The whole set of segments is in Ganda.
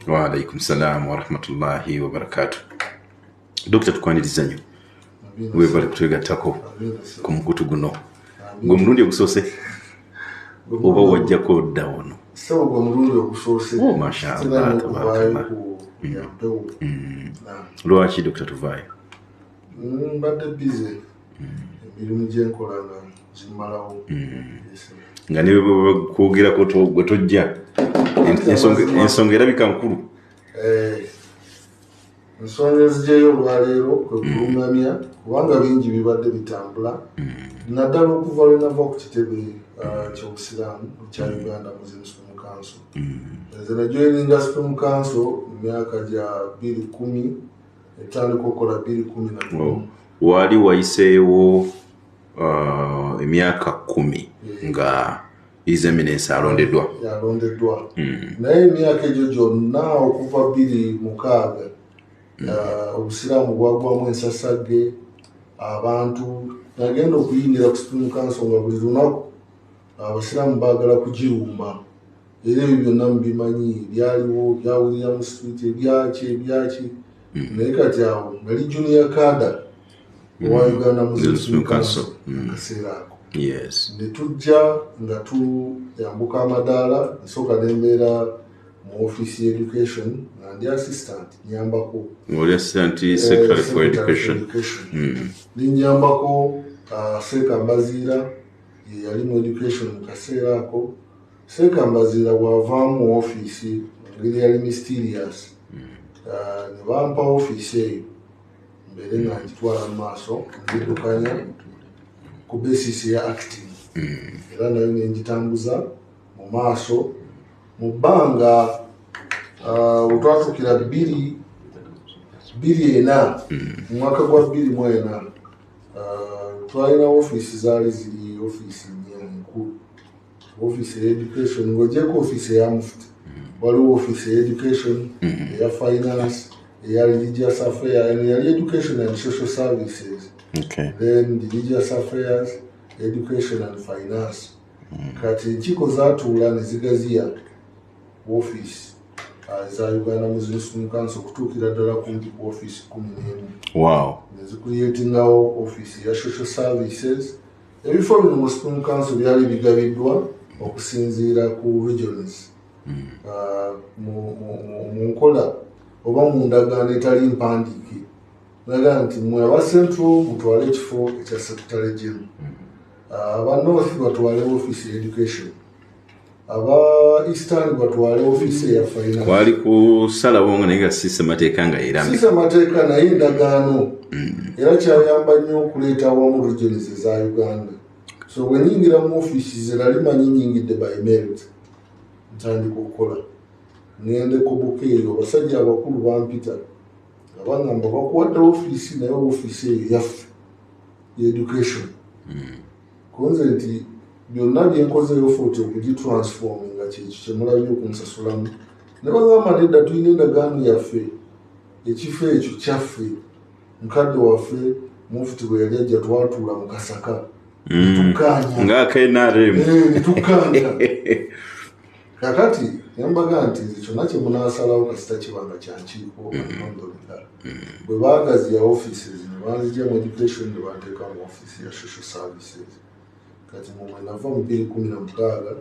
Wa alaikum salam wa rahmatullahi wa barakatuh. Dr. tukwaniriza nnyo webale kutwegattako ku mukutu guno gwe mulundi ogusose oba wajjako dda wano mashallah tabarakallah. Lwaki Dr. Tuvaayo? Mbadde bize emirimu gyenkola nga zimalawo nga ne kwogerako gwe tojja ensonga erabika nkulu. Ensonga ezijeyo olwaleero kwe kulungamya kubanga bingi bibadde bitambula naddala okuva lwe nava ku kitebe ky'obusiraamu kya Uganda Muslim Supreme Council. Nze najoyininga Supreme Council mu myaka gya 2010 etandika okukola 2011. Wali wayiseewo emyaka 10 nga His Eminence alondeddwa. Yalondeddwa. Naye emyaka egyo gyonna okuva 2006 obusiraamu bwagwamu ensasagge abantu nagenda okuyingira ku Supreme Council nga buli lunaku abasiraamu baagala kugirumba era ebyo byonna mubimanyi byaliwo byawulira mu street ebyaki naye kati awo nali junior cadre owa Uganda Muslim Supreme Council akaseera ako. Yes. Ne tujja nga tuyambuka amadaala nsooka nembeera mu office ya education nga ndi assistant nyambako. Oli assistant secretary for education. Ninyambako Seka Mbaziira ye yali mu education mu kaseera ako. Seka Mbaziira bw'avaamu mu office ngeri yali mysterious. Ne bampa office eyo mbere nga ngitwala mu maaso ndiddukanya ku basis ya acting. Era nayo nengitambuza mu maaso mu bbanga otwatukira 2004 mu mwaka gwa 2004 twalina office zaali ziri office nkulu. Office ya education ng'ogyeko office ya mufti waliwo office ya education eya finance eya religious affairs yali education and social services. Okay. Then religious affairs, education and finance. Kati enkiiko zaatuula ne zigaziya office za Uganda Muslim Supreme Council okutuukira ddala kumpi ku office 11. Wow. Ne zikuyeetingawo office ya social services. Ebifo bino mu Supreme Council byali bigabiddwa okusinziira ku regions. Mu nkola oba mu ndagaano etali mpandiike. Naga nti mwe aba Central mutwale ekifo ekya Secretary General. Aba North batwale office ya education. Aba Eastern batwale office ya finance. Kwali kusalawo nga naye nga sisemateeka nga erambi. Sisemateeka naye endagaano. Era kyayamba nnyo okuleeta awamu regions eza Uganda. So bwe nyingira mu office nali manyi nyingidde by merit. Ntandika okukola. Ngende ku bukeeyo abasajja abakulu bampita. Abangamba bakuwadde office naye office eyo yaffe ya education. Konze nti byonna byenkozeeyo fuuti okugitransforminga kyekyo kyemulabye okunsasulamu. Ne bagamba nedda tulina endagaano yaffe ekifo ekyo kyaffe mukadde waffe mufti bwe yali ajja twatuula mu Kasaka tukkaanya ng'akenaremu tukkaanya kakati yambaga nti kyonna kye munaasalawo kasita kibanga kya nkiiko alhamdulillah. Bwe baagaziya offices ne banzigya mu education ne banteeka mu office ya social services. Kati mwe nava mu 2016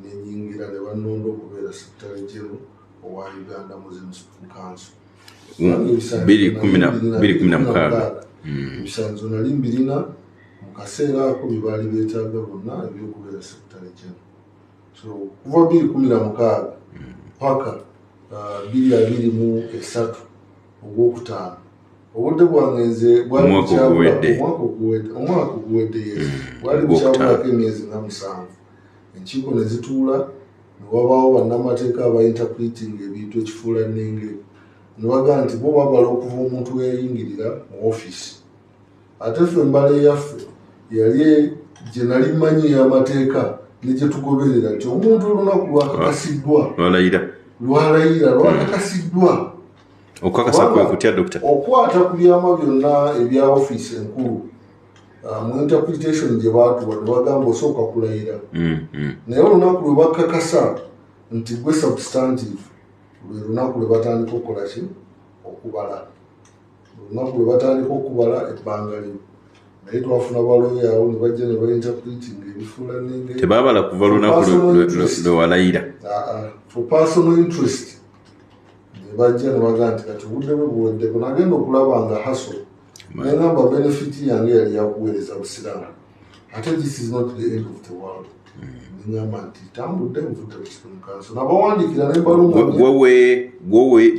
ne nyingira ne bannonda okubeera Secretary General owa Uganda Muslim Supreme Council. 2016 ebisanzo nali mbirina mu kaseera ako bye baali beetaaga bonna ebyokubeera Secretary General. So kuva 2016 paka 2023 ogwokutaano obudde bwange nze bwali omwaka oguwedde bwali bukyabulako emyezi nga 7. Enkiiko ne zituula ne wabaawo bannamateeka abainterpreting ebintu ekifuula nnenge ne bagaa nti bo babala okuva omuntu weyayingirira mu office. Ate ffe embala eyaffe yali gye nali mmanyi y'amateeka ne gye tugoberera nti omuntu olunaku lwakakasiddwa lwakakasiddwa okukakasa kwe kutya Doctor okwata ku byama byonna ebya office enkulu mu interpretation gye baatuwa ne bagamba osooka kulayira naye olunaku lwe bakakasa nti gwe substantive lwe lunaku lwe batandika okukola ki okubala olunaku lwe batandika okubala ebbanga lyo naye twafuna baloya awo ne bajja ne bainterpreting ebifuula nenge tebabala kuva lunaku lwe walayira for personal interest ne bajja ne bagaa nti kati obudde bwe buweddeko nagenda okulaba nga haso naye ngamba benefit yange yali yakuweereza busiraamu ate this is not the end of the world nenyamba nti tambudde nvudde ku Supreme Council nabawandiikira ne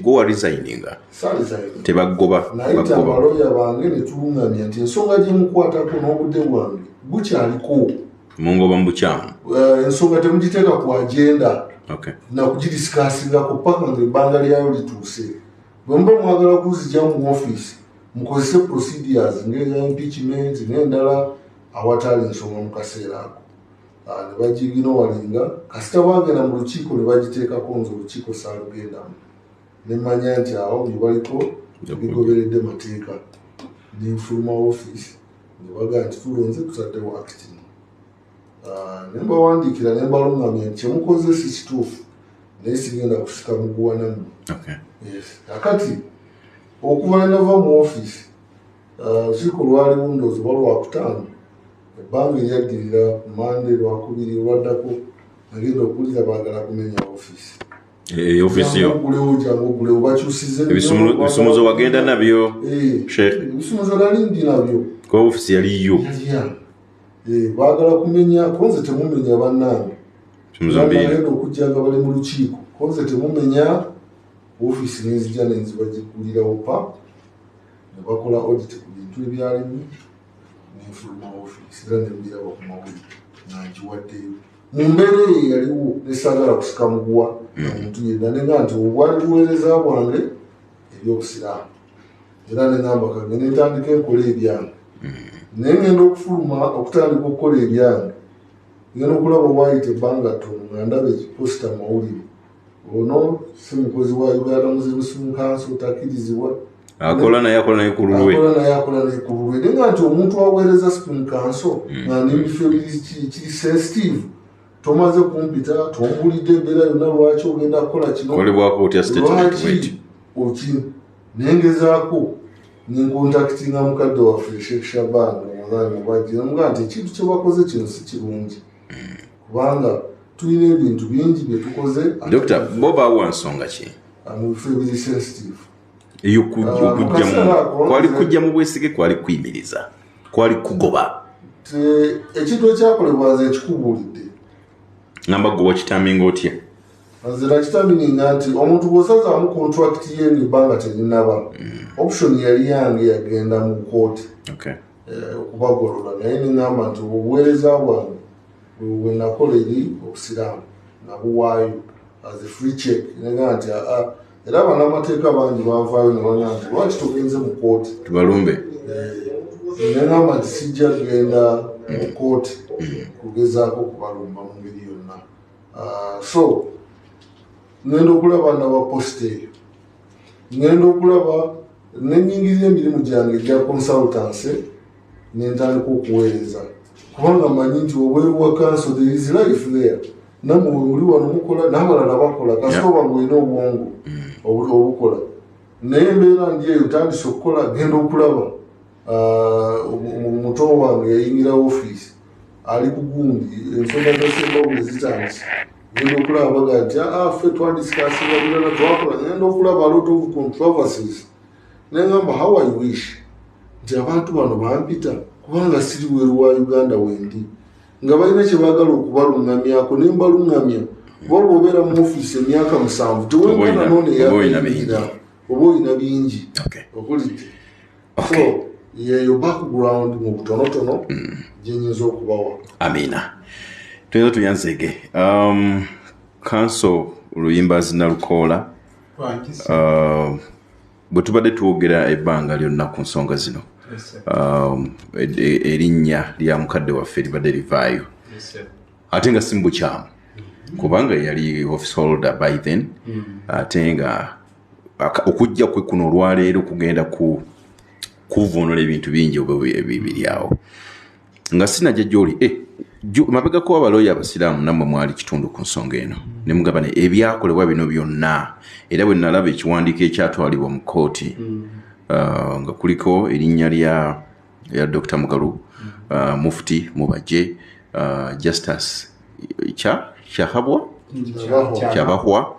gwe resigninga tebagoba naye ti abaloya bange ne tulungamya nti ensonga gye mukwatako n'obudde bwange bukyaliko mungoba mu bukyamu ensonga temugiteeka ku agenda nakugidisikaasingako paka nga ebbanga lyayo lituuse bwe muba mwagala kuzigyamu mu offisi mukozese procedures ng'eya impeachment n'endala awatali ensonga mu kaseera ako ne bagigina walinga kasita bagenda mu lukiiko ne bagiteekako nze olukiiko saalugendamu ne manya nti awo bye baliko bigoberedde mateeka nenfuluma offisi ne bagaa nti tulonze tutaddewo acting ne mbawandiikira ne mbalungamya nti kyemukoze si kituufu naye sigenda kusika muguwa nammwe akati okuva ne nava mu offisi lukiiko lwali wundoozi oba lwakutaano ebbanga eryaddirira mande lwakubiri olwaddako nagenda okuwulira baagala kumenya offisi ogulewo bakyusize ebisumuzo wagenda nabyo ebisumuzo nali ndi nabyo kuba offisi yaliyo baagala kumenya konze temumenya bannange nagenda okujja nga bali mu lukiiko konze temumenya offisi nenzija nenzibagigulirawo pa ne bakola audit ku bintu ebyalimu nenfuluma offisi era nembiraba ku mawulire nangiwaddeyo mu mbeera eyo yaliwo nesaagala kusika muguwa omuntu yenna nenga nti obwali buweereza bwange ebyobusiraamu era neŋamba kange netandika enkola ebyange naye ngenda okufuluma okutandika okukola ebyange ngenda okulaba wayita ebbanga ttono nga ndaba ekiposita mawulire ono si mukozi wa Uganda Muslim Council takkirizibwa akola naye ku lulwe nenga nti omuntu aweereza Supreme Council nga nebifo kiri sensitive tomaze kumpita tombulidde embeera yonna lwaki ogenda kukola kinokolebwako otya statement nengezaako nenkontaktinga mukadde waffe Sheikh Shaban mubajiramuga nti ekintu kyebakoze kino si kirungi kubanga tulina ebintu bingi byetukoze Dr. Boba awa nsonga ki mu bifo ebiri sensitive kwali kujja mu bwesige kwali kuyimiriza kwali kugoba ekintu ekyakolebwa nze ekikubuulidde ngamba gwe wakitaminga otya nze nakitamininga nti omuntu bw'osazaamu contract ye nebbanga terinaba option yali yange yagenda mu kooti okubagolola naye neŋŋamba nti obuweereza bwange bwe nakola eri obusiraamu nabuwaayo as a free check nenga nti era bannamateeka bangi bavaayo ne baŋŋamba nti lwaki togenze mu kooti tubalumbe neŋŋamba nti sijja kugenda mu kooti kugezaako kubalumba mu ngeri yonna so ngenda okulaba nabaposita eyo ngenda okulaba nenyingirira emirimu gyange egya consultancy nentandika okuweereza kubanga manyi nti obweru wa council there is life there namwe muli wano mukola n'abalala bakola kasita oba ng'olina obwongo obukola naye embeera ndi eyo tandise okukola genda okulaba muto wange yayingira offisi ali ku gundi ensonga zasembabulo zitandise ngenda okulaba baga nti ffe twadisikasinga birala twakola ngenda okulaba a lot of controversies neŋŋamba how I wish nti abantu bano bampita kubanga siri weeru wa Uganda wendi nga balina kye baagala okubalungamyako ne mbalungamya kuba bw'obeera mu offisi emyaka 7 tewengana nooneyayingira oba olina bingi okulidde so yeyo background mu butonotono gyenyinza okubawa. Amina. Tuyinza tuyanzege council oluyimbazi nalukoola bwe tubadde twogera ebbanga lyonna ku nsonga zino erinnya lya mukadde waffe libadde livaayo ate nga si mu bukyamu kubanga yali office holder by then ate nga okujja kwe kuno olwaleero kugenda kuvvuunula ebintu bingi biri awo nga sinajja gy'oli mabega ko abaloya abasiraamu nammwe mwali kitundu ku nsonga eno ne mugaba ne ebyakolebwa bino byonna era bwe nalaba ekiwandiiko ekyatwalibwa mu kooti nga kuliko erinnya lya Dr. Magulu, Mufti Mubaje, Justice Kyabahwa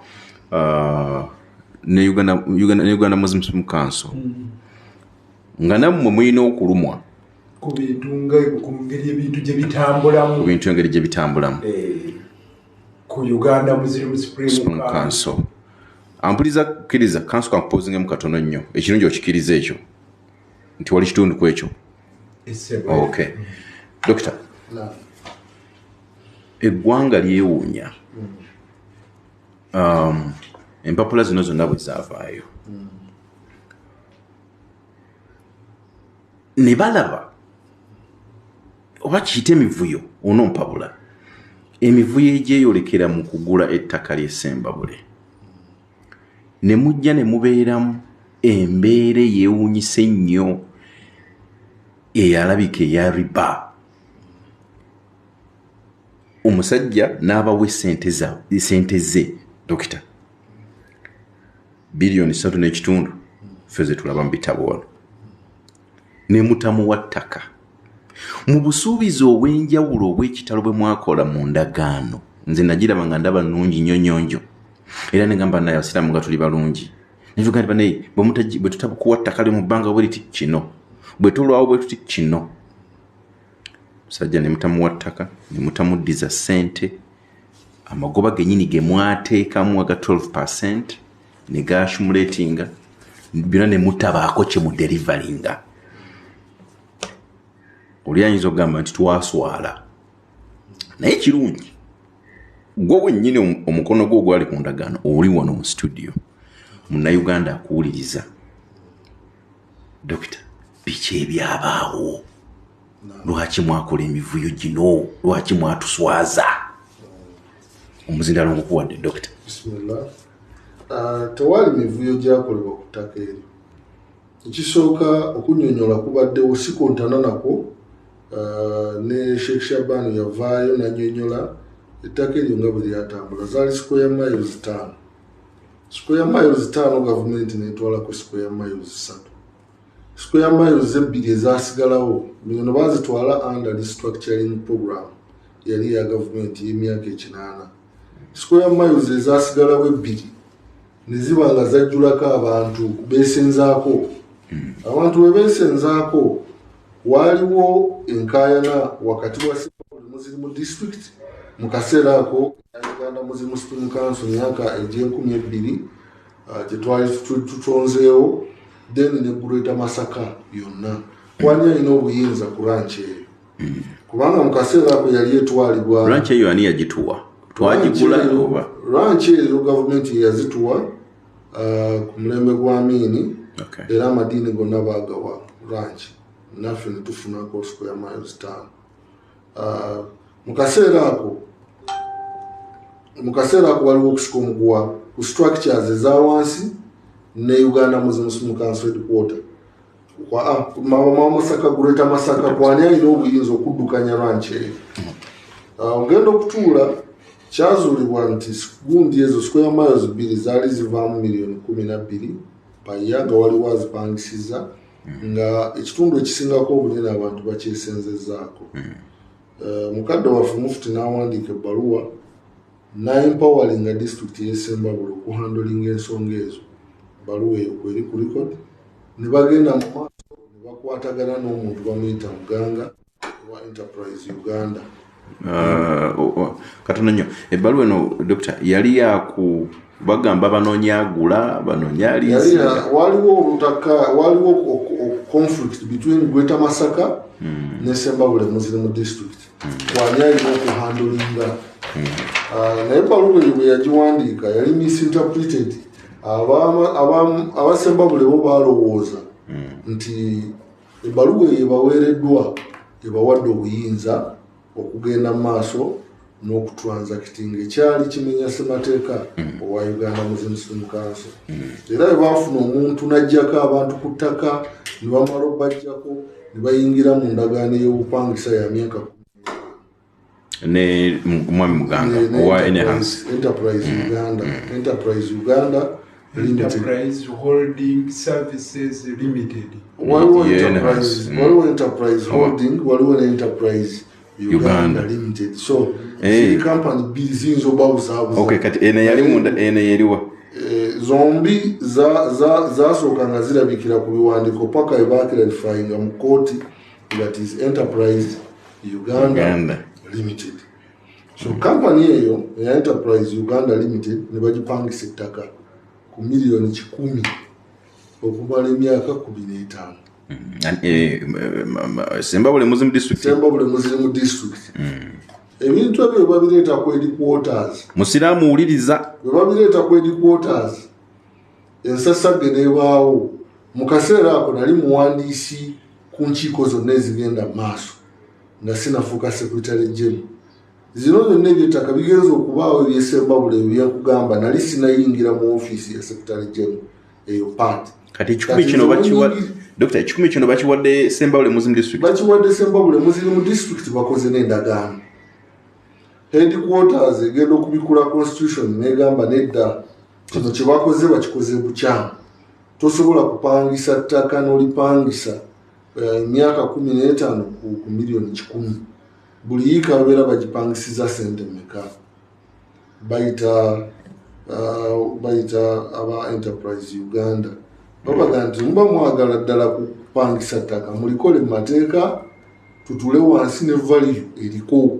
ne Uganda Muslim Council nga nammwe mulina okulumwa ku bintu ngeri gye bitambulamu ku Uganda Muslim Supreme Council. Ampuliza kkiriza council kampozingemu katono nnyo ekirungi okikiriza ekyo nti wali kitundu ku ekyo. Okay. Doctor, eggwanga lyewuunya empapula zino zonna bwe zaavaayo ne balaba oba kiyita emivuyo onompabula emivuyo egyeyolekera mu kugula ettaka ly'Essembabule ne mujja ne mubeeramu embeera yeewuunyisa ennyo eyalabika eya riba. Omusajja n'abawa sente ze dokita biliyoni 3.5 ffe ze tulaba mu bitabo wano ne mutamuwa ttaka mu busuubizi obw'enjawulo obw'ekitalo bwe mwakola mu ndagaano. Nze nagiraba nga ndaba nnungi nnyonnyonjo era ne ngamba naye abasiraamu nga tuli balungi netugaa banaye bwe tutakuwa ttaka lyo mu bbanga bwe liti kino bwe tulwawo bwe tuti kino. Musajja ne mutamuwa ttaka ne mutamuddiza ssente amagoba gennyini ge mwateekamu aga 12% ne gaashumulatinga byonna ne mutabaako kye muderivalinga. Oli ayinza okugamba nti twaswala naye kirungi gwe wennyini omukono gwo ogwali ku ndagaano oli wano mu studio munnayuganda akuwuliriza. Dokita, biki ebyabaawo? Lwaki mwakola emivuyo gino? Lwaki mwatuswaza? Omuzindalo ngukuwadde dokita. Bismillah. Tewali mivuyo gyakolebwa ku ttaka eryo. Ekisooka okunyonyola kubaddewo si kontana nako ne Sheikh Shaban yavaayo nanyonyola ettaka eryo nga bwe lyatambula zaali square miles 5. Square miles 5 gavumenti netwalako square miles 3. Square miles 2 ezaasigalawo bino baazitwala under restructuring program yali ya gavumenti y'emyaka 8. Square miles ezaasigalawo 2 ne ziba nga zajjulako abantu beesenzaako. Abantu bwe beesenzaako waaliwo enkaayana wakati wa Muslim district mu kaseera ako Uganda Muslim Supreme Council myaka egy'enkumi 2 gye twali tutonzeewo then ne Greater Masaka yonna kwani alina obuyinza ku ranch eyo kubanga mu kaseera ako yali etwalibwa. Ranch eyo ani yagituwa? Twagigula oba ranch ezo gavumenti yazituwa ku mulembe gwa Amini. Era amadiini gonna baagawa ranch naffe ne tufunako square miles 5. Mu kaseera ako waliwo okusika omuguwa ku structures eza wansi ne Uganda Muslim Council headquarter Masaka Greater Masaka kwani alina obuyinza okuddukanya ranch eyo. Ogenda okutuula kyazuulibwa nti gundi ezo square miles 2 zaali zivaamu miliyoni 12 payanga waliwo azipangisiza nga ekitundu ekisingako obunene abantu bakyesenzezaako. Mukadde waffe Mufti n'awandiika ebbaluwa n'empoweringa district y'Essembabule okuhandolinga ensonga ezo. Ebbaluwa eyo kweri ku record ne bagenda mu maaso ne bakwatagana n'omuntu bamuyita Muganga wa Enterprise Uganda. Katono nnyo ebbaluwa eno dokita yali yaku bagamba banoonya agula banoonya aliisa. Waliwo conflict between Greater Masaka ne Essembabule Muslim district kwani alina okuhandolinga. Naye ebbaluwa eyo bwe yagiwandiika yali misinterpreted. Abasembabule bo balowooza nti ebbaluwa eyo ebaweereddwa ebawadde obuyinza okugenda mu maaso n'okutransakitinga ekyali kimenya ssemateeka owa Uganda Muslim Council. Era bwe baafuna omuntu n'ajjako abantu ku ttaka ne bamala obbajjako ne bayingira mu ndagaano ey'obupangisa ya myaka 10. ne mwami muganga owa enhance Enterprise Uganda Enterprise Uganda Limited Enterprise Holding Services Limited. waliwo Enterprise Holding waliwo ne Enterprise Uganda Limited so company bizinzo bawuzabuza okay kati ene yali munda ene yeriwa zombi zasooka nga zirabikira ku biwandiiko paka ebakirifyinga mu kooti that is Enterprise Uganda Limited. So company eyo ya Enterprise Uganda Limited ne bagipangisa ettaka ku miliyoni 10 okumala emyaka 15. Sembabule Muslim district ebintu ebyo babireeta ku headquarters musiraamu wuliriza babireeta ku headquarters ensasage nebaawo mu kaseera ako nali muwandiisi ku nkiiko zonna ezigenda mu maaso nga sinafuuka secretary general zino byonna ebyettaka bigenza okubaawo ebyesembabule ebyekugamba nali sinayingira mu ofiisi ya secretary general eyo part kati 10 kino bakiwa Dr. 10 kino bakiwadde Sembabule Muslim district bakiwadde Sembabule Muslim district bakoze n'endagaano headquarters egenda okubikula constitution negamba nedda kino kye bakoze bakikoze bukyamu tosobola kupangisa ttaka n'olipangisa emyaka 15 ku miliyoni 10 buli yiika babeera bagipangisiza sente mmeka bayita aba Enterprise Uganda babaga nti muba mwagala ddala kupangisa ttaka mulikole mu mateeka tutule wansi ne value eriko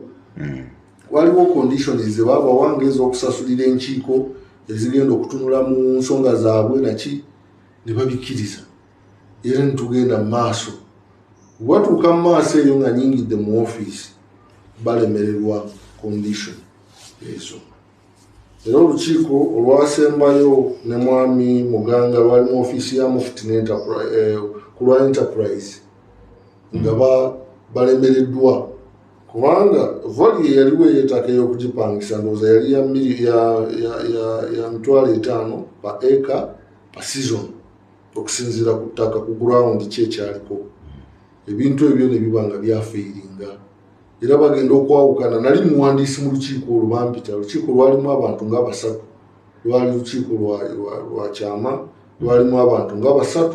waliwo conditions ze baba wange ez'okusasulira enkiiko ezigenda okutunula mu nsonga zaabwe naki ne babikiriza era nitugenda mu maaso watuuka mu maaso eyo nga nyingidde mu ofiisi balemererwa condition ezo era olukiiko olwasembayo ne mwami muganga lwali mu ofiisi ya mufti ku lwa Enterprise nga balemereddwa kubanga voli yaliwo ey'ettaka ey'okugipangisa ndowooza yali ya mitwalo 5 pa eka pa season okusinziira ku ttaka ku ground kyekyaliko ebintu ebyo ne biba nga byafeiringa era bagenda okwawukana nali muwandiisi mu lukiiko olubampita lukiiko lwalimu abantu nga 3 lwali lukiiko lwa kyama lwalimu abantu nga 3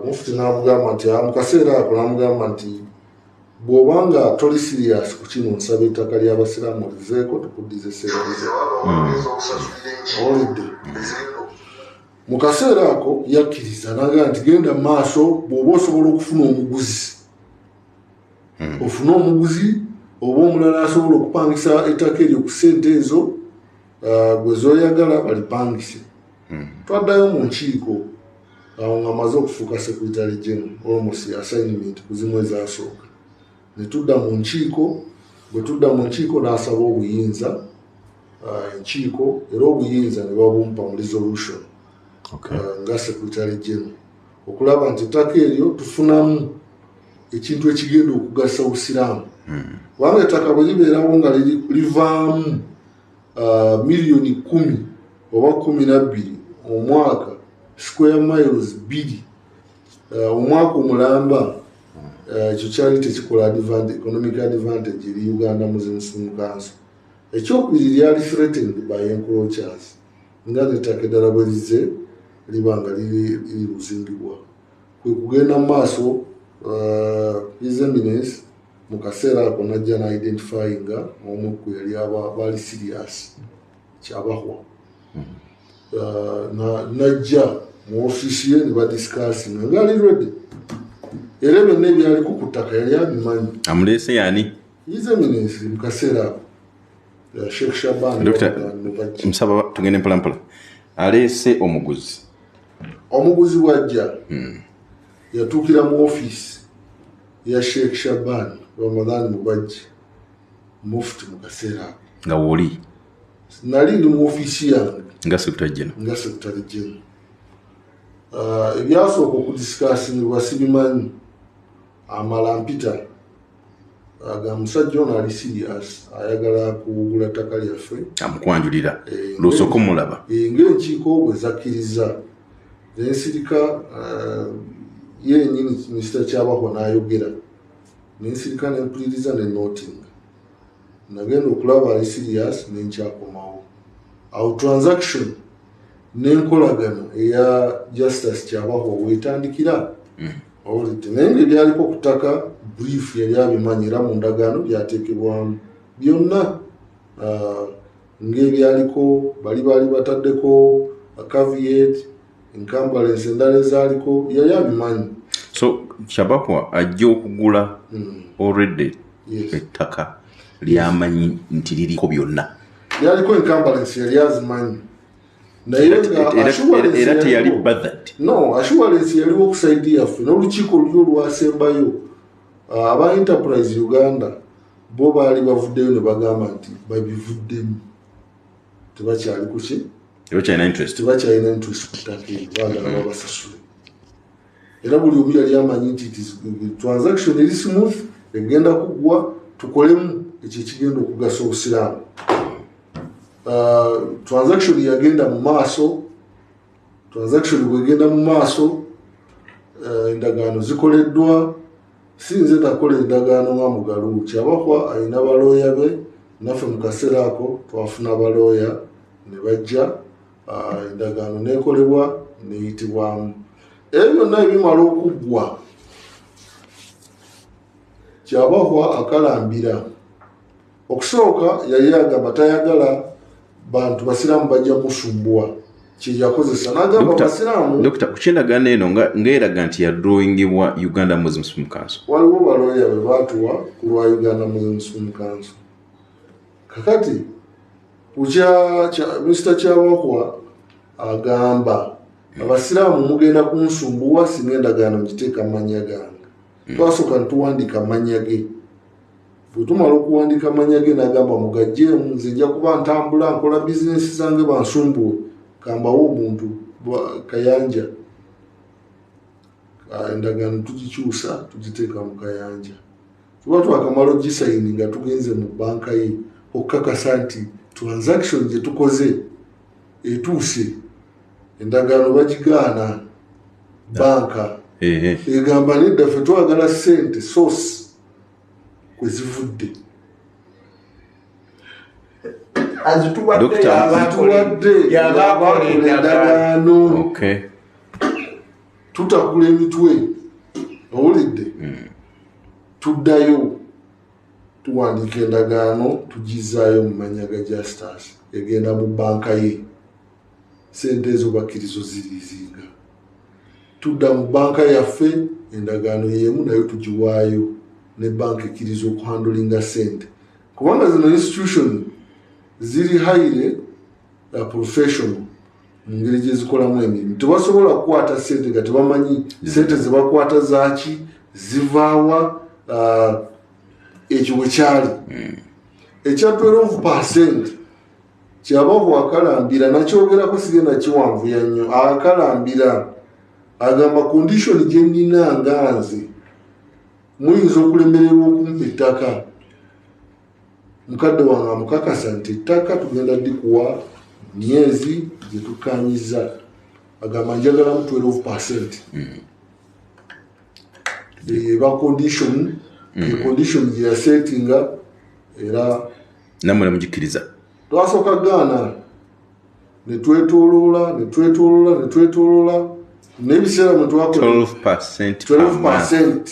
mufti n'amugamba nti mu kaseera ako n'amugamba nti bw'obanga toli serious ku kino nsaba ettaka ly'abasiraamu lizeeko tukuddize sente olidde mu kaseera ako yakkiriza naga nti genda mu maaso bw'oba osobola okufuna omuguzi ofuna omuguzi oba omulala asobola okupangisa ettaka eryo ku ssente ezo gwe zoyagala balipangise twaddayo mu nkiiko awo nga amaze okufuuka secretary general almost assignment ku zimu ezasooka netudda mu nkiiko bwe tudda mu nkiiko n'asaba obuyinza enkiiko era obuyinza ne babumpa mu resolution nga secretary general okulaba nti ettaka eryo tufunamu ekintu ekigenda okugasa obusiraamu kubanga ettaka bwe libeerawo nga livaamu miliyoni 10 oba 12 omwaka square miles 2 omwaka omulamba ekyo kyali tekikola economic advantage eri Uganda Muslim Council. Ekyokubiri lyali threatened by encroachers nga nettaka eddala bwe lize libanga liri luzingibwa kwe kugenda mu maaso His Eminence mu kaseera ako najja na-identifyinga omu ku yali baali serious kyabahwa najja mu ofiisi ye ne badiscussinga ngaali ready era byonna ebyaliko ku ttaka yali abimanyi. Amuleese yani His Eminence mu kaseera ako Sheikh Shaban musaba tugende mpolampola aleese omuguzi wajja yatuukira mu ofiisi ya Sheikh Shaban Ramadan Mubajji mufti mu kaseera ako nga woli nali ndi mu ofiisi yange nga secretary general ebyasooka okudiscussingibwa sibimanyi amala mpita aga musajja ono ali serious ayagala kugula ttaka lyaffe amukwanjulira lusoko mulaba ng'enkiiko bwe zakkiriza nensirika yenyini minisita kyabahwa n'ayogera nensirika nempuliriza ne noting nagenda okulaba ali serious nenkyakomawo. Awo transaction n'enkolagana eya Justice Kyabahwa wetandikira. Olite naye ebyaliko ku ttaka brief yali abimanyi era mu ndagaano byateekebwamu byonna ng'ebyaliko bali bataddeko caveat encumbrance endala ezaaliko yali abimanyi. So Kyabahwa ajja okugula already ettaka lyamanyi nti liriko byonna. Lyaliko encumbrance yali azimanyi. Naye era teyali bothered. No, assurance yaliwo okusaidi yaffe n'olukiiko lulyo olwasembayo aba Enterprise Uganda bo baali bavuddeyo ne bagamba nti babivuddemu tebakyali kuki tebakyalina interest ku ttaka eryo baagala babasasule. Era buli omu yali amanyi nti transaction eri smooth egenda kuggwa tukolemu ekyo ekigenda okugasa obusiraamu. Transaction yagenda mu maaso. Transaction bwegenda mu maaso endagaano zikoleddwa. Sinze nakola endagaano nga Magulu. Kyabahwa alina balooya be naffe mu kaseera ako twafuna balooya ne bajja endagaano neekolebwa neyitibwamu. Ebyo byonna ebimala okuggwa Kyabahwa akalambira. Okusooka yali agamba tayagala bantu basiraamu bajja musumbuwa kyeyakozesa n'agamba basiraamu. Dr. kukyendagaano eno ng'eraga nti yadrawingibwa Uganda Muslims Film Council. Waliwo balooya be baatuwa ku lwa Uganda Muslims Film Council. Kakati Mr. Kyabahwa agamba abasiraamu mugenda kunsumbuwa singa endagaano ngiteeka amannya gange. Twasooka ntuwandiika amannya ge. Bwetumala okuwandiika amannya ge n'agamba mugajjeemu nze nja kuba ntambula nkola bizinesi zange bansumbuwe kambawo omuntu Kayanja. Endagaano tugikyusa tugiteeka mu Kayanja. Tuba twakamala ogisayini nga tugenze mu banka ye okukakasa nti transaction gye tukoze etuuse. Endagaano bagigaana banka egamba nedda ffe twagala ssente source kwe zivudde. Azituwadde endagaano tutakula emitwe owulidde. Tuddayo tuwandiika endagaano tugizaayo mu mannya ga Justice egenda mu banka ye. Sente ezo bakkirizo zirizinga. Tudda mu banka yaffe endagaano yemu nayo tugiwaayo ne banka ekkiriza okuhandulinga sente. Kubanga zino institution ziri highly professional mu ngeri gye zikolamu emirimu. Tebasobola kukwata sente nga tebamanyi sente ze bakwata zaaki zivaawa ekyo bwe kyali. Ekya 12% Kyabahwa akalambira nakyogerako sigenda kiwanvuya nnyo. Akalambira agamba condition gye nnina nga nze muyinza okulemererwa okumpa ettaka. Mukadde wange amukakasa nti ettaka tugenda dikuwa myezi gye tukanyiza. Agamba njagalamu 12%. Eba condition condition gye yasetinga era namwe namugikkiriza. Twasooka gaana ne twetoloola n'ebiseera mwe twakola 12%.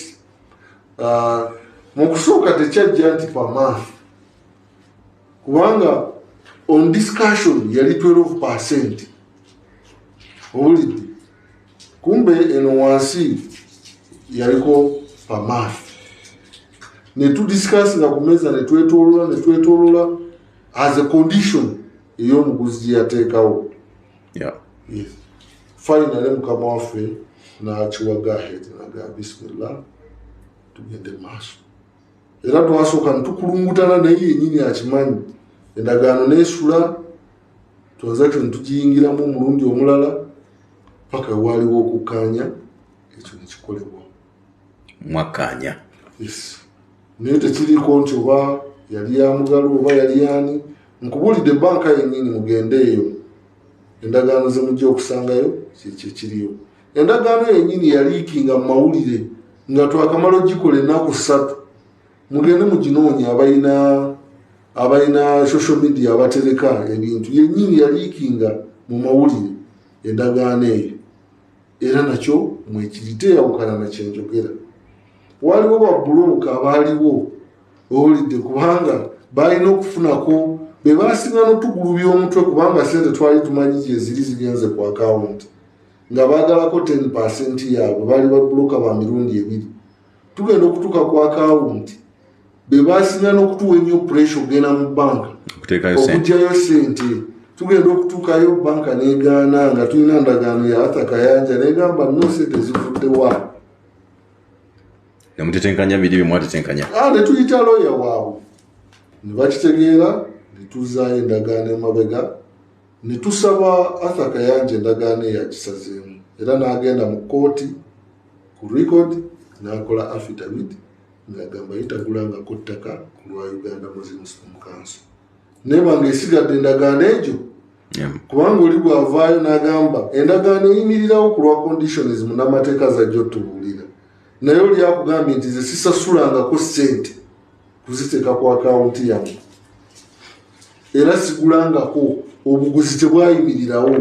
Mu kusooka tekyajja nti per month kubanga on discussion yali 12%. Owulidde kumbe eno wansi yaliko per month. Ne tudiscuss nga ku meza ne twetoloola as a condition ey'omuguzi gye yateekawo. Yes. Finally mukama waffe n'akiwaga ahead naga bismillah tugende maaso. Era twasooka netukulungutana naye yennyini akimanyi. Endagaano neesula transaction tugiyingiramu omulundi omulala paka waaliwo okukkaanya ekyo nekikolebwa. Mwakkaanya. Yes. Naye tekiriko nti oba yali ya Magulu oba yali ani. Nkubulidde banka yennyini mugende eyo. Endagaano ze mujja okusangayo kiriyo. Endagaano yennyini yaliikinga mu mawulire nga twakamala ogikola ennaku 3. Mugende muginoonya abalina abalina social media abatereka ebintu yennyini yaliikinga mu mawulire endagaano eyo era nakyo mwekirite yawukana nakyenjogera. Waliwo babbulooka abaaliwo owulidde kubanga balina okufunako be baasinga n'otugulu by'omutwe kubanga sente twali tumanyi gyeziri zigenze ku akawunti nga baagalako 10% yaabwe baali babbulooka ba mirundi 2 tugenda okutuuka ku akawunti be baasinga n'okutuwa ennyo pressure ogenda mu banka okugyayo sente tugenda okutuukayo banka negaana nga tulina ndagaano ya Arthur Kayanja negamba no sente zivuddewa namutetenkanya biri bimwatetenkanya ne tuyita lawyer waabwe ne bakitegeera ne tuzaayo endagaano emabega ne tusaba Arthur Kayanja endagaano eyakisazeemu era n'agenda mu kooti ku record n'akola affidavit ng'agamba yitagulangako ttaka ku lwa Uganda Muslim Council nebanga esigadde endagaano egyo kubanga oli bw'avaayo n'agamba endagaano eyimirirawo ku lwa conditions munnamateeka zajja otubuulira naye oli akugambye nti ze sisasulangako ssente kuziteeka ku akawunti yange era sigulangako obuguzi tebwayimirirawo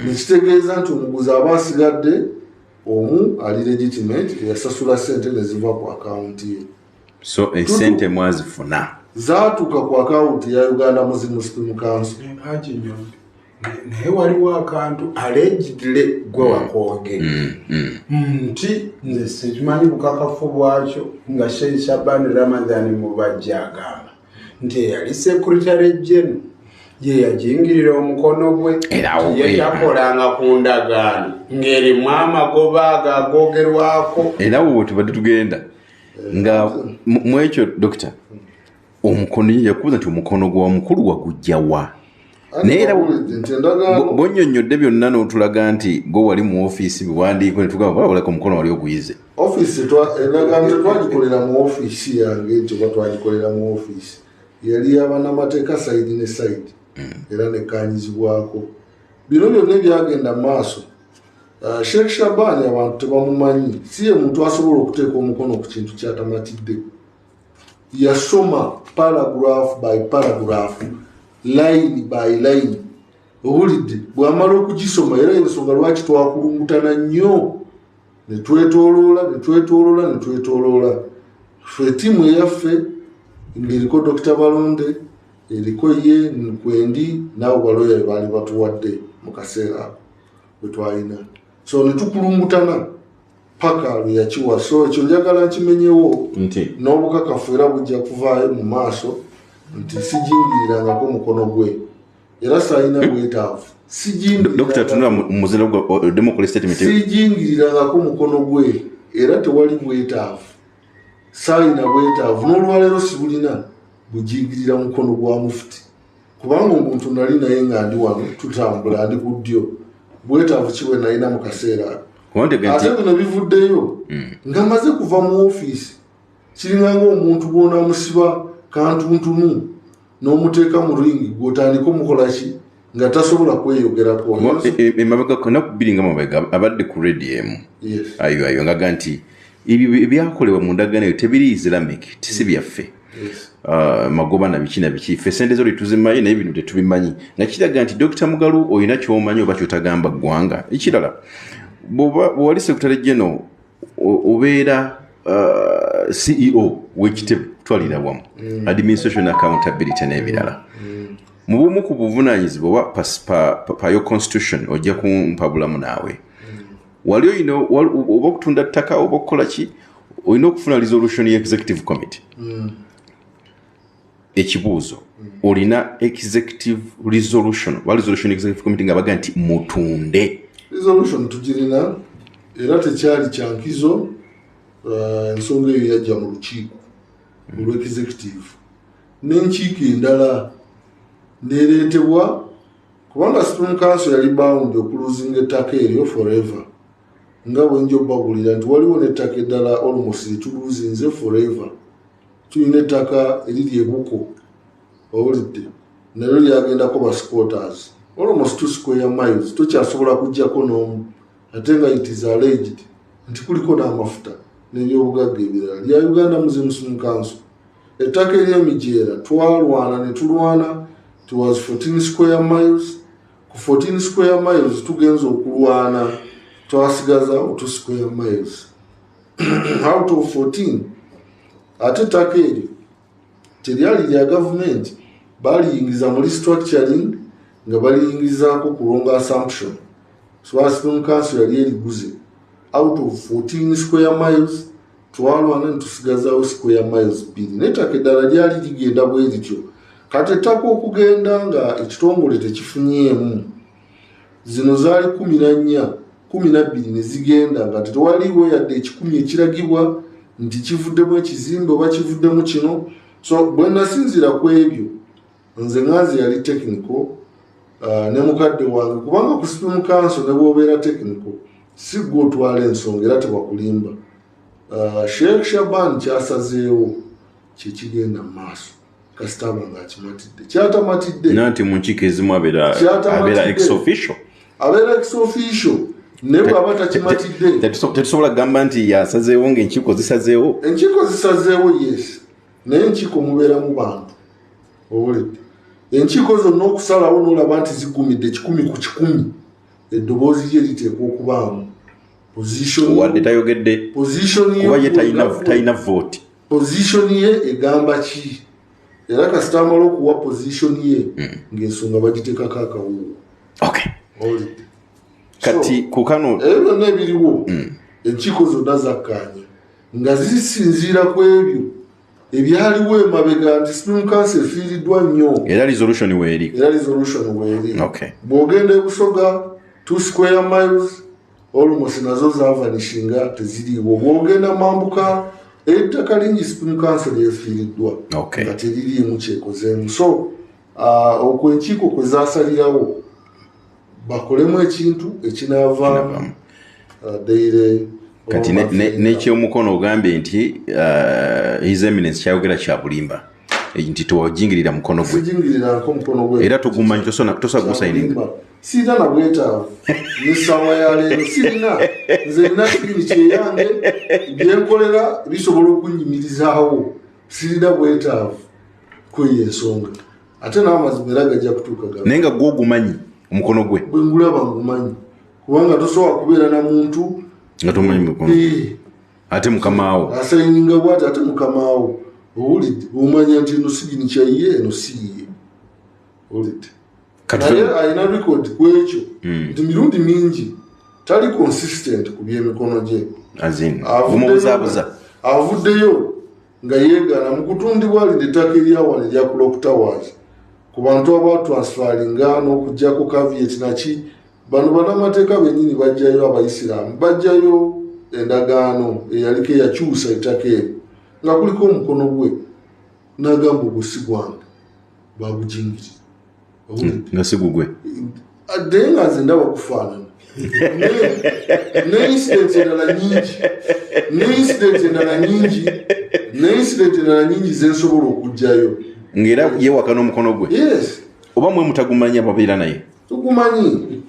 nekitegeeza nti omuguzi aba asigadde omu ali legitimate eyasasula ssente neziva ku akawunti ye so esente mwazifuna zaatuuka ku akawunti ya Uganda Muslim Council. Naye waliwo akantu allegedly gwe wakwogera nti nze sikimanyi bukakafu bwakyo nga Sheikh Shaban Ramadan Mubajja agamba nti eyali Secretary General ye yajingirira omukono gwe ye yakolanga ku ndagaano ng'erimu amagoba agoogerwako era wo tubadde tugenda nga mwekyo Dokita omukono yakubuza nti omukono gwa mukulu wagujjawa naye era bonyonyodde byonna n'otulaga nti gwe wali mu ofiisi biwandiiko ne tugamba wabulako omukono wali oguyize ofiisi endagaano tetwagikolera mu ofiisi yange ekyo batwagikolera mu ofiisi yali abannamateeka sayidi ne sayidi era nekanyizibwako bino byonna byagenda maaso. Sheikh Shaban abantu tebamumanyi si ye muntu asobola okuteeka omukono ku kintu kyatamatidde yasoma paragraph by paragraph line by line owulidde bw'amala okugisoma era ensonga lwaki twakulungutana nnyo netwetoloola ffe ttiimu eyaffe ng'eriko Dr. Balonde eriko ye Nkwendi n'abo baloya baali batuwadde mu kaseera ako bwe twalina so netukulungutana paka lwe yakiwa so ekyo njagala nkimenyewo n'obukakafu era bujja kuvaayo mu maaso nti sijingirirangako omukono gwe era sayina bwetaavu sijingirirangako omukono gwe era tewali bwetaavu sayina bwetaavu n'olwaleero sibulina bujingirira mukono gwa mufuti kubanga omuntu nali naye nga ndi wano tutambula ndi ku ddyo bwetaavu kiwe nalina mu kaseera ate bino bivuddeyo nga maze kuva mu ofiisi kiringanga omuntu gwona musiba kantuntunu n'omuteeka mu ringi gw'otandika omukolaki nga tasobola kweyogerako emabega kona kubiringa mabega abadde ku radio ayo ngaga nti ebyakolebwa mu ndagaano eyo tebiri Islamic tisi byaffe magoba na biki ffe sente zo lituzimanyi naye bino tetubimanyi nga kiraga nti Dr. Mugalu olina kyomanyi oba kyotagamba ggwanga ekirala bw'owali Secretary General obeera CEO w'ekitebe twalira wamu administration accountability n'ebirala mu bumu ku buvunaanyizibwa oba pa yo constitution ojja kumpabulamu naawe wali olina oba okutunda ttaka oba okukola ki olina okufuna resolution ya executive committee ekibuuzo olina executive resolution executive committee nga baga nti mutunde resolution tugirina era tekyali kyankizo ensonga eyo yajja mu lukiiko olw'executive n'enkiiko endala neereetebwa kubanga Supreme Council yali bound okuluzinga ettaka eryo forever nga bwenjo bagulira nti waliwo n'ettaka eddala almost lituluzinze forever tulina ettaka eriri ebuko owulidde nalyo lyagendako ba squatters almost 2 square miles tokyasobola kujjako n'omu ate nga it is alleged nti kuliko n'amafuta n'ebyobugagga ebirala lya Uganda Muslim Council ettaka ery'emijeera twalwana ne tulwana towards 14 square miles. Ku 14 square miles tugenza okulwana twasigazawo 2 square miles out of 14. Ate ettaka eryo teryali lya gavumenti, baliyingiza mu restructuring nga baliyingizaako kulonga assumption. So Supreme Council yali eriguze out of 14 square miles twalwana ne tusigazaawo square miles 2. N'ettaka eddala lyali ligenda bwe lityo. Kati ettaka okugenda nga ekitongole tekifunyeemu, zino zaali 14, 12 ne zigenda nga tewaliwo yadde 10 ekiragibwa nti kivuddemu ekizimbe oba kivuddemu kino. So bwe nasinzira ku ebyo, nze nganze yali technical ne mukadde wange, kubanga ku Supreme Council ne bw'obeera technical si gwe otwala ensonga era tebakulimba. Sheikh Shaban kyasazeewo kyekigenda mu maaso kasitama ng'akimatidde. Kyatamatidde nanti mu nkiiko ezimu abeera ex official. Abeera ex official naye bw'aba takimatidde. Tetusobola kugamba nti yasazeewo ng'enkiiko zisazeewo. Enkiiko zisazeewo yes, naye enkiiko mubeeramu bantu. Owulidde enkiiko zonna okusalawo n'olaba nti zigumidde 100 ku 100, eddoboozi lye liteekwa okubaamu wadde tayogedde kuba ye talina vote. Position ye egamba ki? Era kasita amala okuwa position ye ng'ensonga bagiteekako akawuwo. Okay. Kati kukano ebyo byonna ebiriwo enkiiko zonna zakkaanya nga zisinziira ku ebyo ebyaliwo emabega nti Supreme Council efiiriddwa nnyo era resolution weeri. Okay. Bw'ogenda e Busoga 2 square miles almost nazo zavanishinga teziriiwo. Bw'ogenda Mambuka ettaka lingi Supreme Council efiiriddwa nga teririimu kyekozeemu. So okwo enkiiko kwe zaasalirawo bakolemu ekintu ekinaavaamu deire. Kati n'ekyomukono ogambye nti His Eminence kyayogera kya bulimba nti tewajingirira mukono gwe era tugumanyi tosaga gusayininga. Sirina na bwetaavu n'essaawa ya leero sirina. Nze nina kibini kyeyange byenkolera bisobola okunyimirizaawo. Sirina bwetaavu kweyo ensonga. Ate n'amazima era gajja kutuuka naye nga gw'ogumanyi omukono gwe. Bwe ngulaba ngumanyi kubanga tosobola kubeera na muntu nga tomanyi mukono ate mukamaawo asayininga bwati ate mukamaawo. Owulidde omanya nti eno sigini kyaye eno siye. Owulidde naye alina record ku ekyo nti mirundi mingi tali consistent ku by'emikono gye. Avuddeyo nga yeegaana mu kutundibwa alina ettaka eryawano erya Clock Towers ku bantu abatransfaringa n'okuggyako caveat naki. Bano bannamateeka bennyini bajjayo, abayisiraamu bajjayo endagaano eyaliko eyakyusa ettaka eryo nga kuliko omukono gwe n'agamba ogwo si gwange bagujingirira. nga si gugwe adde nga nze ndaba kufaanana ne incident endala nyingi zensobola okugjayo ng'era yewaka n'omukono gwe. Yes. Oba mwe mutagumanya babeera naye tugumanyi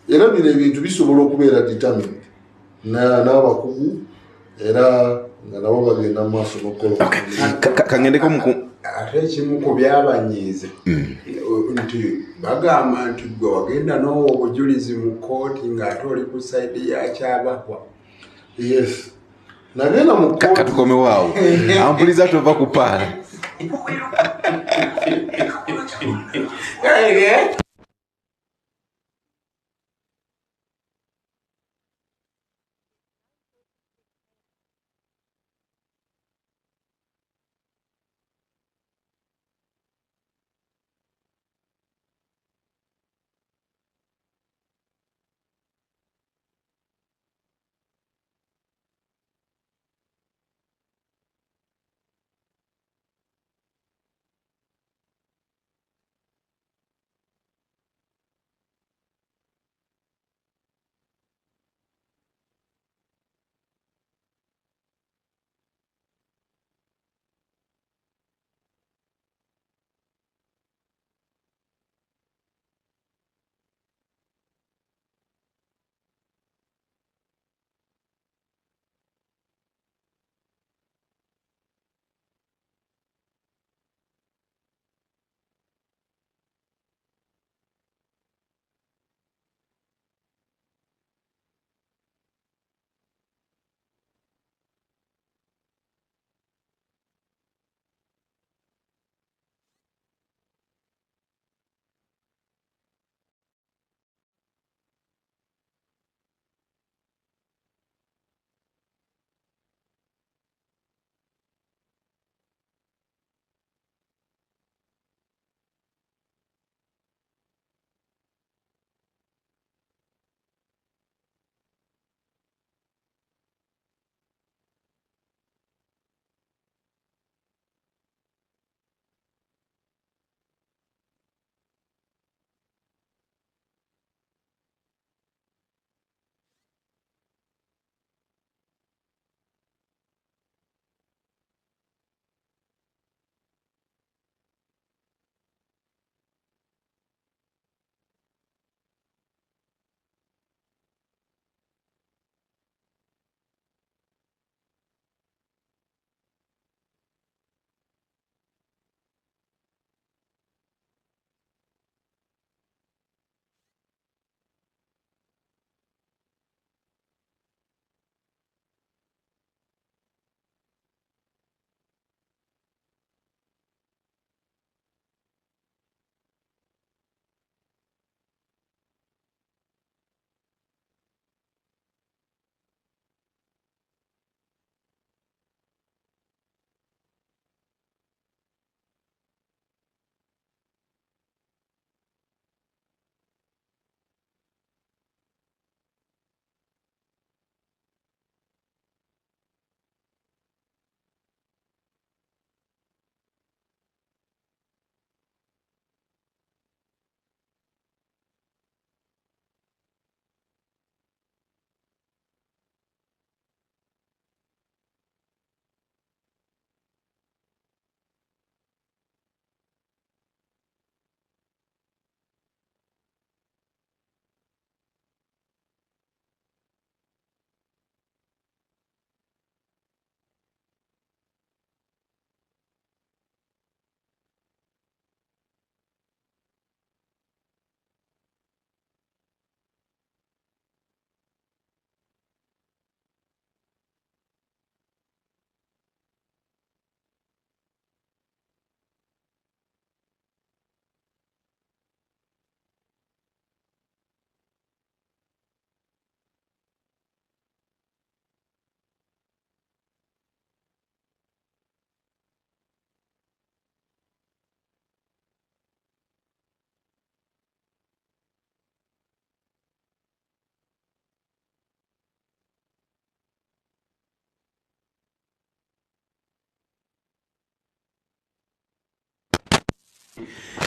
era bino ebintu bisobola okubeera determined n'abakugu era nga nabo bagenda mu maaso n'okukola. Kangendeko ate ekimu ku byabanyiiza nti bagamba nti gwe wagenda n'owa obujulizi mu kooti ng'ate oli ku sayidi yakyabakwa. Yes. Nagenda mu kooti. Katukomewo awo ampuliza tova kupaala.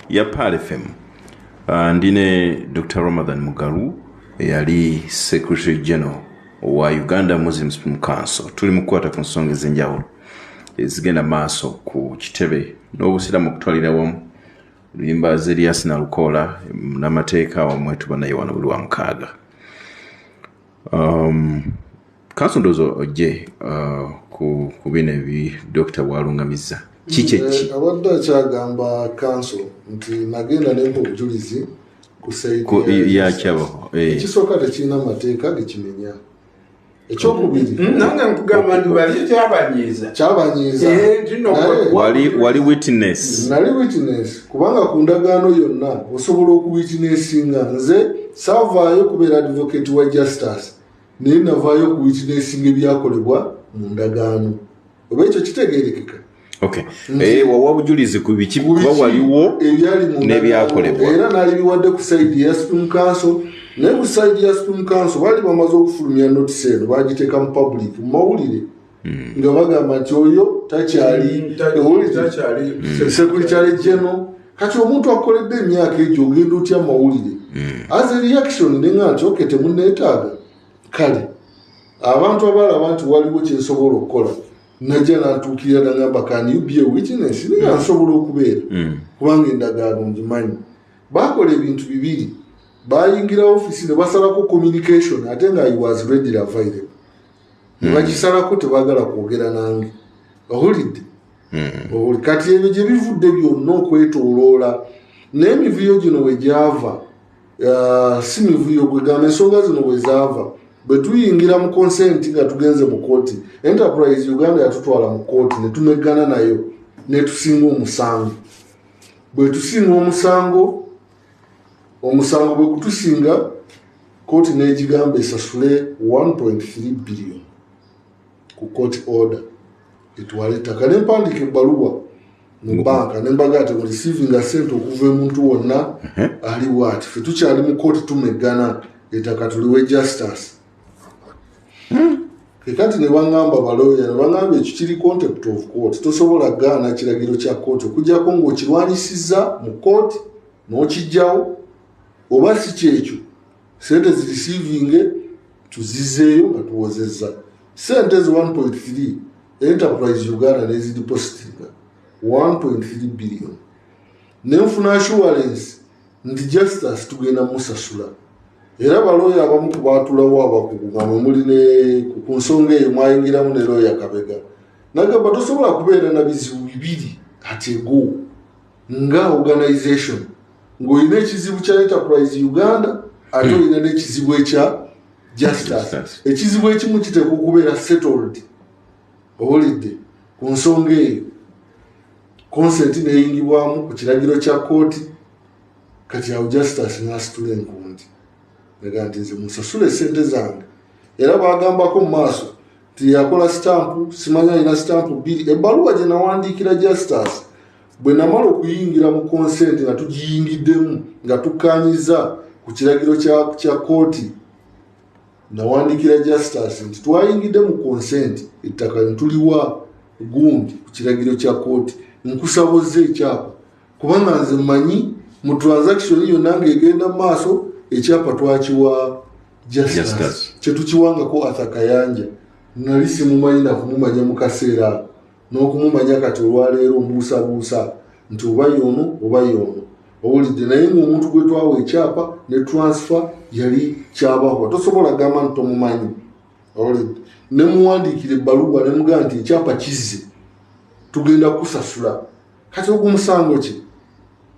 ya Pal FM. Ndine Dr. Ramadan Magulu yali Secretary General wa Uganda Muslim Council. Tuli mukwata ku nsonga ez'enjawulo ezigenda maaso ku kitebe n'obusiramu kutwalira wamu luyimba Zerias na Lukola n'amateeka wamwetu banaye wano buli wa mukaaga. Council ndozo oje ku bino ebi Dr. Walungamiza kiche abadde akyagamba council nti nagenda nemba obujulizi ya kyabo ekisooka tekirina mateeka gekimenya. Ekyokubiri nange nkugamba nti bali kyabanyiiza wali witness nali witness kubanga ku ndagaano yonna osobola okuwitnessinga nze saavaayo kubeera advocate wa justice naye navaayo ku witnessinga ebyakolebwa mu ndagaano oba ekyo kitegeerekeka. Wawa bujulizi ku biki kuba waliwo n'ebyakolebwa era nali biwadde ku side ya Supreme Council naye ku side ya Supreme Council bali bamaze okufulumya notice eno bagiteeka mu public mu mawulire nga bagamba nti oyo takyali Secretary General. Kati omuntu akoledde emyaka egyo ogenda otya mawulire as a reaction nenga nti temunneetaaga kale abantu abalaba nti waliwo kyensobola okukola najja nantuukirira nagamba can you be a witness ninga nsobola okubeera kubanga endagaano ngimanyi. Bakola ebintu bibiri, bayingira office ne basalako communication ate nga I was readily available bagisalako tebaagala kwogera nange owulidde kati ebyo gye bivudde byonna okwetooloola n'emivuyo gino we gyava si mivuyo gwegamba ensonga zino we zaava bwe tuyingira mu consent nga tugenze mu kooti Enterprise Uganda yatutwala mu kooti ne tumeggana nayo ne tusinga omusango. Bwe tusinga omusango bwe kutusinga kooti n'egigamba esasule 1.3 billion ku court order etwale ettaka n'empandiika ebbaluwa mu banka nembaga ati receiving sente okuva emuntu wonna aliwo ati ffe tukyali mu kooti tumeggana ettaka tuliwe justice. Kati ne bangamba baloya ne bangamba ekyo kiri contempt of court tosobola gaana kiragiro kya kooti okujjako ng'okirwanyisizza mu kooti n'okijjawo oba si kyekyo sente zireceiving tuzizeeyo nga tuwozezza sente ezi 1.3 Enterprise Uganda nezidepositinga 1.3 billion nenfuna assurance nti justice tugenda musasula era baloya abamu kubaatulawo abakugu nga muli ne ku nsonga eyo mwayingiramu ne looya Kabega nagamba tosobola kubeera na bizibu bibiri ate ego nga organization ng'olina ekizibu kya Enterprise Uganda ate olina n'ekizibu ekya justice. Ekizibu ekimu kiteekwa okubeera settled owulidde ku nsonga eyo consent neeyingibwamu ku kiragiro kya kooti kati awo justice n'asitula enkundi nega nti nze musasule sente zange era bagambako mu maaso nti yakola stampu simanya alina stampu bbiri ebbaluwa gye nawandiikira justice bwe namala okuyingira mu consent nga tugiyingiddemu nga tukkaanyiza ku kiragiro kya kooti nawandiikira justice nti twayingidde mu consent ettaka ntuliwa gundi ku kiragiro kya kooti nkusaboze ekyapa kubanga nze mmanyi mu transaction yonna ng'egenda mu maaso ekyapa twakiwa justice kyetukiwangako athakayanja nali simumanyi nakumumanya mu kaseera n'okumumanya kati olwaleero mbuusabuusa nti oba yono owulidde naye ng'omuntu gwe twawa ekyapa ne transfer yali kyabahwa tosobola gamba nti tomumanyi owulidde ne muwandiikira ebbaluwa ne mugamba nti ekyapa kizze tugenda kusasula kati ogumusango ki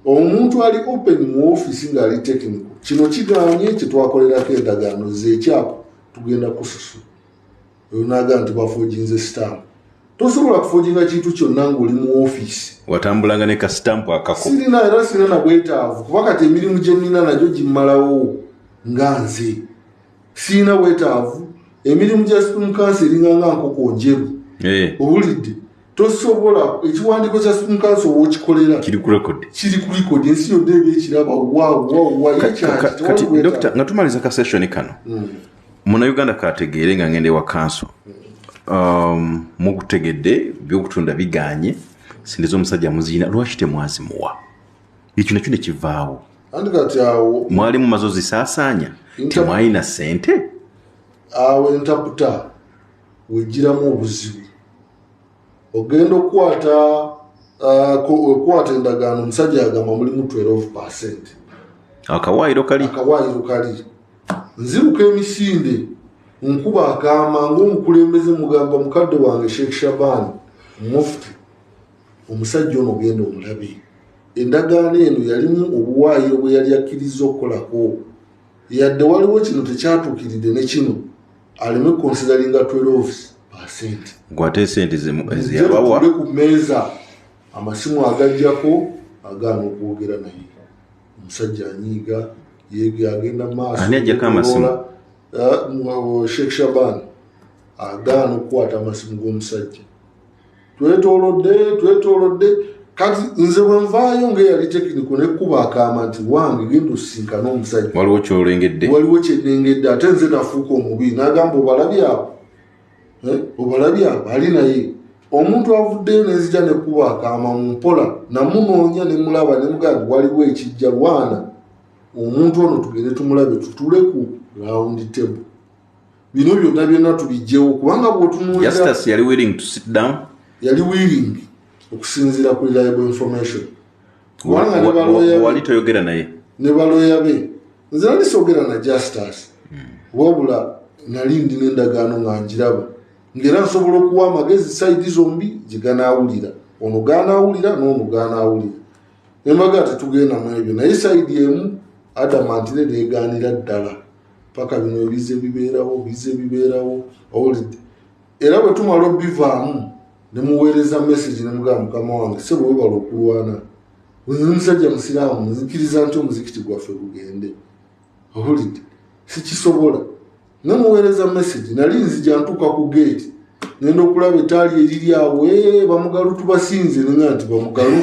omuntu ali open mu office ng'ali technical kino kiganye kyetwakolerako endagaano z'ekyapa tugenda kusasula oyo naagamba nti bafoojinze stamp tosobola kufoojinga kintu kyonna ng'oli mu office watambulanga ne ka stamp akako sirina era sirina na bwetaavu kuba kati emirimu gye nnina nagyo gimmalawo nga nze sirina bwetaavu emirimu gya Supreme Council eringanga nkoko njeru owulidde tosobola ekiwandiiko kya Supreme Council w'okikolera kiri ku record ensi yonna eba ekiraba kati Dr. nga tumaliza ka session kano Munnayuganda kategeere nga ngende wa council mugutegedde by'okutunda biganye sindizo omusajja muzina lwaki temwazimuwa ekyo nakyo ne kivaawo andi kati awo mwali mumaze ozisaasaanya temwalina ssente awo entaputa wegiramu obuzibu ogenda okukwata endagaano omusajja yagamba mulimu 12%. akawaayiro kali nziruka emisinde nkuba akaama ng'omukulembeze mugamba mukadde wange Sheikh Shaban Mufti omusajja ono genda omulabe endagaano eno yalimu obuwaayiro bwe yali akkiriza okukolako yadde waliwo kino tekyatuukiridde ne kino aleme konsideringa 12%. gwate sente eziyabawa ku mmeeza amasimu agajjako agaana okwogera naye omusajja anyiiga yagenda maaso ani ajjako amasimu Sheikh Shaban agaana okukwata amasimu g'omusajja twetolodde kati nze bwe nvaayo ng'eyali tekiniko nekkuba akaama nti wange genda osisinkana omusajja waliwo kyenengedde ate nze nafuuka omubi n'agamba obalabye abo ali naye omuntu avuddeyo nenzija nekkuba akaama mu mpola namunoonya nemulaba nemugamba waliwo ekijja lwana omuntu ono tugende tumulabe tutule ku round table bino byonna tubijjewo kubanga bw'otunuulira yali willing to sit down yali willing okusinziira ku reliable information wali toyogera naye ne baloya be nze nali soogera na Justus wabula nali ndina endagaano nga njiraba ngera nsobola okuwa amagezi sayidi zombi giganaawulira ono gaanaawulira n'ono gaanaawulira nembaga tetugenda mu ebyo naye sayidi emu adamantire neegaanira ddala paka bino ebize bibeerawo owulidde era bwe tumala obivaamu nemuweereza message nemugamba mukama wange sebo webala okulwana omusajja musiraamu nzikiriza nti omuzikiti gwaffe gugende owulidde sikisobola nemuweereza message nali nzija ntuuka ku gate ngenda okulaba ettaali eriri awo bamugalu tubasinze nenga nti bamugalu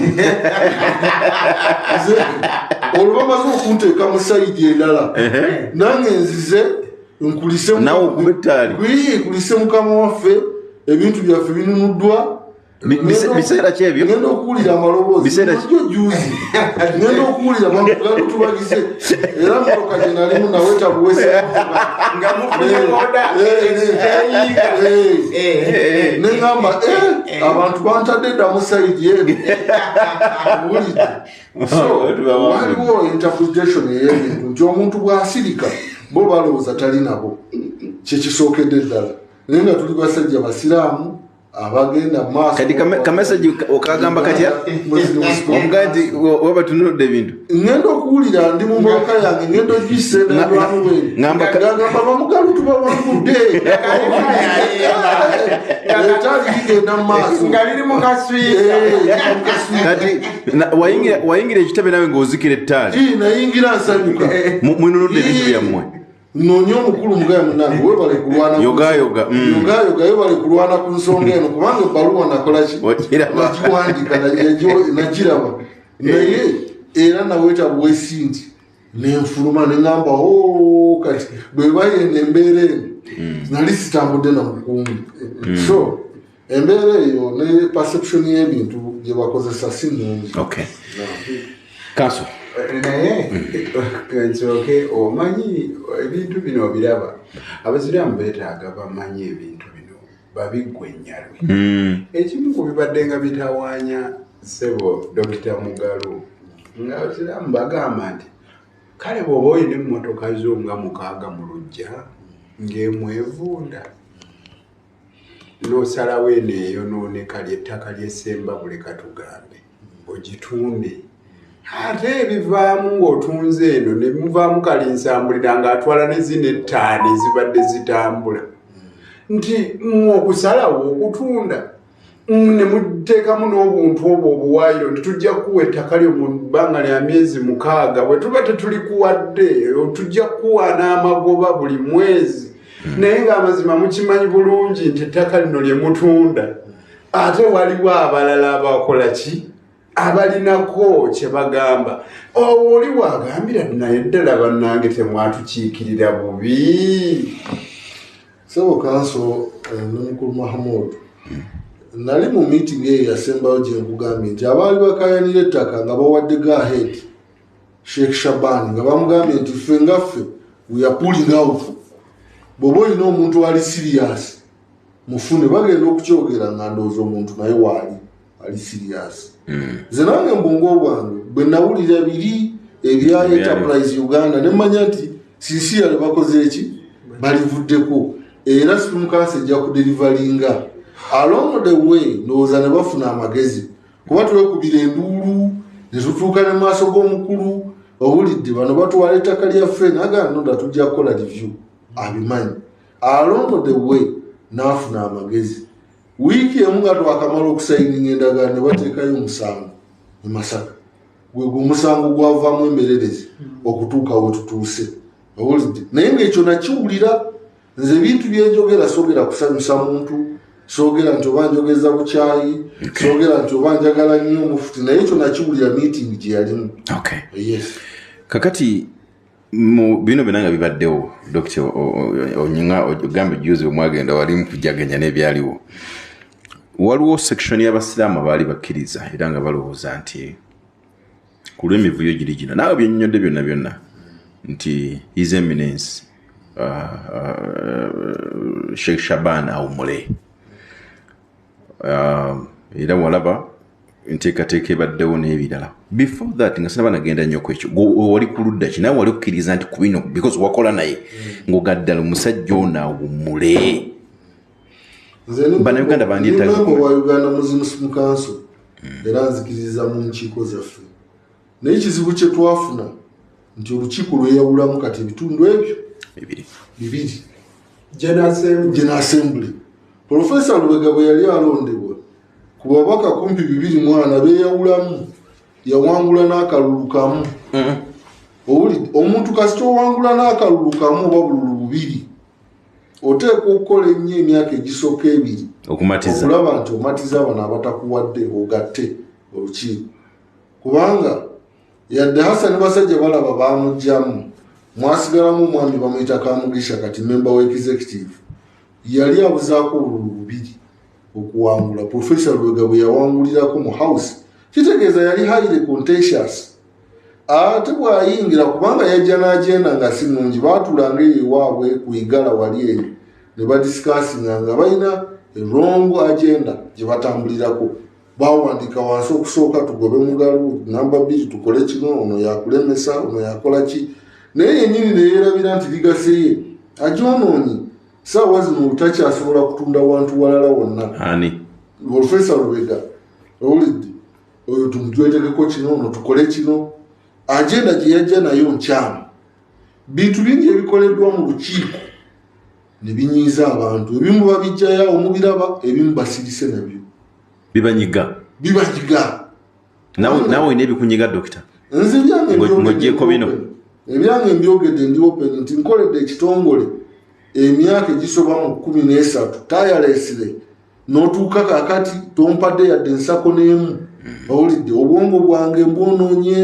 olwo bamaze okunteeka mu sayidi endala nange nzize nkulise mukama waffe ebintu byaffe binunuddwa biseera kyebyo ngenda okuwulira amaloboozi juzi ngenda okuwulira bamugalu tubagize era muloka gye nalimu naweta buwese neŋamba abantu bantadde dda mu sayidi eno wulidde so waliwo interpretation ey'ebintu nti omuntu bw'asirika bo balowooza tali nabo kyekisookedde ddala naye nga tuli basajja basiraamu abagenda maaso kati kamesaji okagamba katya omugati wabatunuludde ebintu ngenda okuwulira ndi mu mboka yange ngenda ogisenda ngamba bamugalu tubawangudde etali ligenda mu maaso nga liri mu kaswika kati wayingira ekitebe nawe ng'ozikira ettaali nayingira nsanyuka mwinunudde ebintu byammwe nonya omukulu mugaya munange webale kulwana yogayoga webale kulwana ku nsonga eno kubanga ebbaluwa nakolaki nagiwandika nagiraba naye era naweeta bwesinti nenfuluma neŋamba kati bwe bayenda embeera eno nali sitambudde na mukumbi so embeera eyo ne perception y'ebintu gye bakozesa si nnungi Kaso naye nsooke omanyi ebintu bino biraba abasiraamu beetaaga bamanyi ebintu bino babiggwennyalwe ekimu ku bibadde nga bitawaanya ssebo Dr. Mugalu nga abasiraamu bagamba nti kale bw'oba oyina emmotoka zo nga 6 mu luggya ng'emwevunda n'osalawo eno eyonooneka ly'ettaka ly'essemba buleka tugambe ogitunde ate ebivaamu ng'otunze eno ne muvaamu kali nsambulira ng'atwala ne zino ettaano ezibadde zitambula nti okusalawo okutunda ne muteekamu n'obuntu obwo obuwaayiro nti tujja kuwa ettaka lyo mu bbanga lya myezi 6 bwe tuba tetulikuwadde tujja kuwa n'amagoba buli mwezi naye ng'amazima mukimanyi bulungi nti ettaka lino lye mutunda ate waliwo abalala abakola ki abalinako kye bagamba oli wagambira naye ddala bannange temwatukiikirira bubi sebo kanso nomukulu Mahmud nali mu meeting eyo yasembayo gye nkugambye nti abaali bakayanira ettaka nga bawadde go ahead Sheikh Shaban nga bamugambye nti ffe ngaffe we are pulling out bw'oba olina omuntu ali serious mufune bagenda okukyogera nga ndowooza omuntu naye waali ali serious nze nange mbungo bwange bwe nawulira biri ebya Enterprise Uganda ne mmanya nti sincere bakoze eki balivuddeko era Supreme Council ejja kudelivalinga along the way ndowooza ne bafuna amagezi kuba twekubira enduulu ne tutuuka ne maaso g'omukulu owulidde bano batwala ettaka lyaffe naganda tujja kukola review abimanyi along the way n'afuna amagezi wiiki emu nga twakamala okusayininga endagaano ne bateekayo omusango e Masaka gwe omusango gwavaamu embererezi okutuuka we tutuuse owulidde naye ng'ekyo nakiwulira nze ebintu byenjogera soogera kusanyusa muntu soogera nti oba njogeza bukyayi soogera nti oba njagala nnyo omufuti naye ekyo nakiwulira meeting gye yalimu yes kakati mu bino binanga bibaddewo Dr. Onyinga ogambe juzi omwagenda wali mukujaganya n'ebyaliwo waliwo section y'abasiraamu baali bakkiriza era nga balowooza nti ku lw'emivuyo giri gino naawe byennyonnyodde byonna nti His Eminence Sheikh Shaban awumule era walaba enteekateeka ebaddewo n'ebirala before that nga sinaba nagenda nnyo ku ekyo wali ku ludda ki nawe wali okkiriza nti ku bino because wakola naye ng'ogaddala omusajja ono awumule bannayuganda wa Uganda Muslim Council era nzikiriza mu nkiiko zaffe naye ekizibu kye twafuna nti olukiiko lweyawulamu kati ebitundu ebyo bibiri General Assembly Professor Lubega bwe yali alondebwa ku babaka kumpi 240 beeyawulamu yawangula n'akalulu kamu omuntu kasita owangula n'akalulu kamu oba bululu bubiri oteekwa okukola ennyo emyaka egisooka 2 okulaba nti omatiza bano abatakuwadde ogatte olukiiko kubanga yadde Hassan basajja balaba baamugjamu mwasigalamu omwami bamuyita Kamugisha kati member wa executive yali abuzaako obululu 2 okuwangula Professor Lwega bwe yawangulirako mu house kitegeeza yali highly contentious ate bw'ayingira kubanga yajja n'agenda nga si nnungi baatulanga ewaabwe ku igala wali eyo ne badisikasinga nga balina wrong agenda gye batambulirako bawandiika wansi okusooka tugobe mugalu namba 2 tukole kino ono yakulemesa ono yakola ki naye yennyini neyeerabira nti ligaseye agyonoonyi saawa zino olutacyasobola kutunda wantu walala wonna Hanni Professor Lubega owulidde oyo tumutwetekeko kino ono tukole kino agenda gye yajja nayo nkyamu bintu bingi ebikoleddwa mu lukiiko ne binyiiza abantu ebimu babijjayo omubiraba ebimu basirise nabyo bibanyiga nawe olina ebikunyiga Dokita nze ng'oggyeko bino ebyange mbyogedde ndi open nti nkoledde ekitongole emyaka egisoba mu 13 tirelessly n'otuuka kakati tompadde yadde ensako n'emu owulidde obwongo bwange mbwonoonye